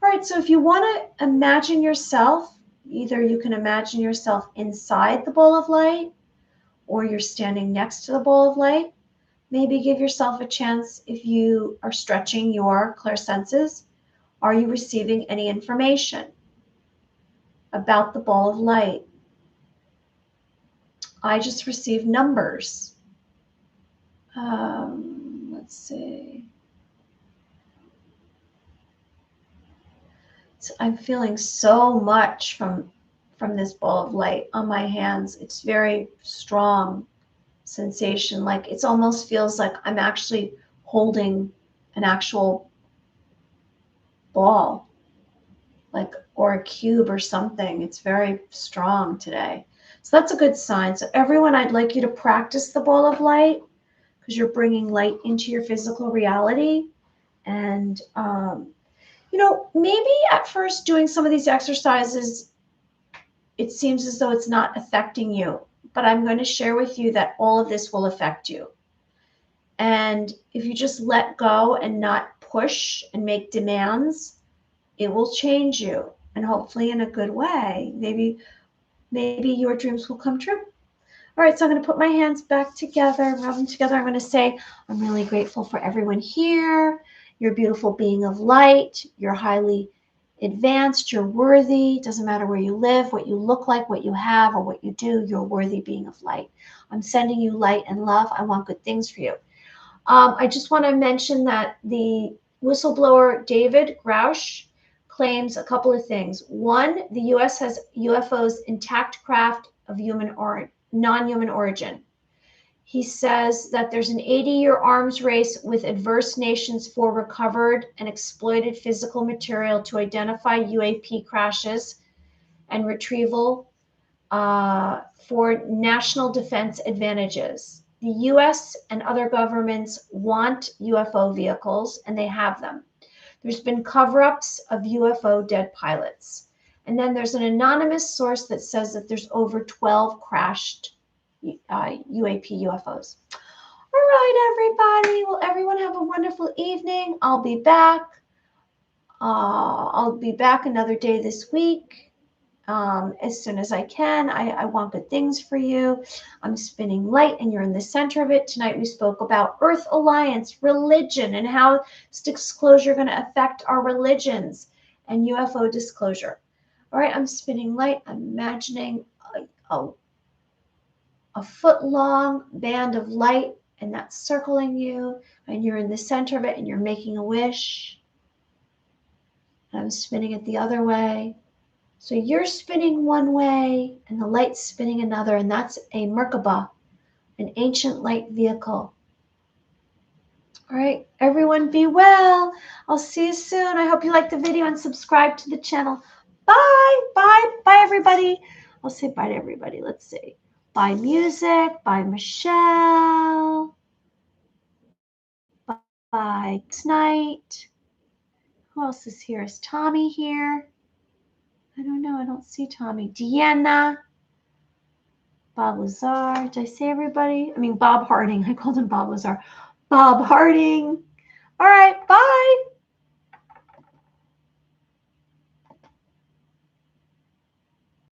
All right, so if you want to imagine yourself, either you can imagine yourself inside the ball of light, or you're standing next to the ball of light. Maybe give yourself a chance, if you are stretching your clairsenses, are you receiving any information about the ball of light? I just received numbers. Let's see. So I'm feeling so much from this ball of light on my hands. It's very strong sensation. Like it almost feels like I'm actually holding an actual ball, like, or a cube or something. It's very strong today. So that's a good sign. So everyone, I'd like you to practice the ball of light, because you're bringing light into your physical reality. And maybe at first doing some of these exercises, it seems as though it's not affecting you, but I'm going to share with you that all of this will affect you. And if you just let go and not push and make demands, it will change you, and hopefully in a good way. Maybe your dreams will come true. All right, so I'm going to put my hands back together, rub them together. I'm going to say, I'm really grateful for everyone here. You're a beautiful being of light. You're highly advanced. You're worthy. Doesn't matter where you live, what you look like, what you have, or what you do. You're a worthy being of light. I'm sending you light and love. I want good things for you. I just want to mention that the whistleblower David Grouch claims a couple of things. One, the U.S. has UFOs intact craft of non-human origin. He says that there's an 80-year arms race with adverse nations for recovered and exploited physical material to identify UAP crashes and retrieval for national defense advantages. The US and other governments want UFO vehicles, and they have them. There's been cover-ups of UFO dead pilots. And then there's an anonymous source that says that there's over 12 crashed UAP UFOs. All right, everybody. Well, everyone have a wonderful evening. I'll be back. I'll be back another day this week. As soon as I can. I want good things for you. I'm spinning light and you're in the center of it. Tonight we spoke about Earth Alliance, religion, and how disclosure is going to affect our religions, and UFO disclosure. All right, I'm spinning light. I'm imagining a foot-long band of light, and that's circling you, and you're in the center of it, and you're making a wish. And I'm spinning it the other way. So you're spinning one way and the light's spinning another, and that's a Merkaba, an ancient light vehicle. All right, everyone be well. I'll see you soon. I hope you liked the video and subscribe to the channel. Bye, bye, bye, everybody. I'll say bye to everybody. Let's see. Bye, music. Bye, Michelle. Bye, night. Who else is here? Is Tommy here? I don't know. I don't see Tommy. Deanna. Bob Lazar. Did I say everybody? I mean, Bob Harding. I called him Bob Lazar. Bob Harding. All right. Bye.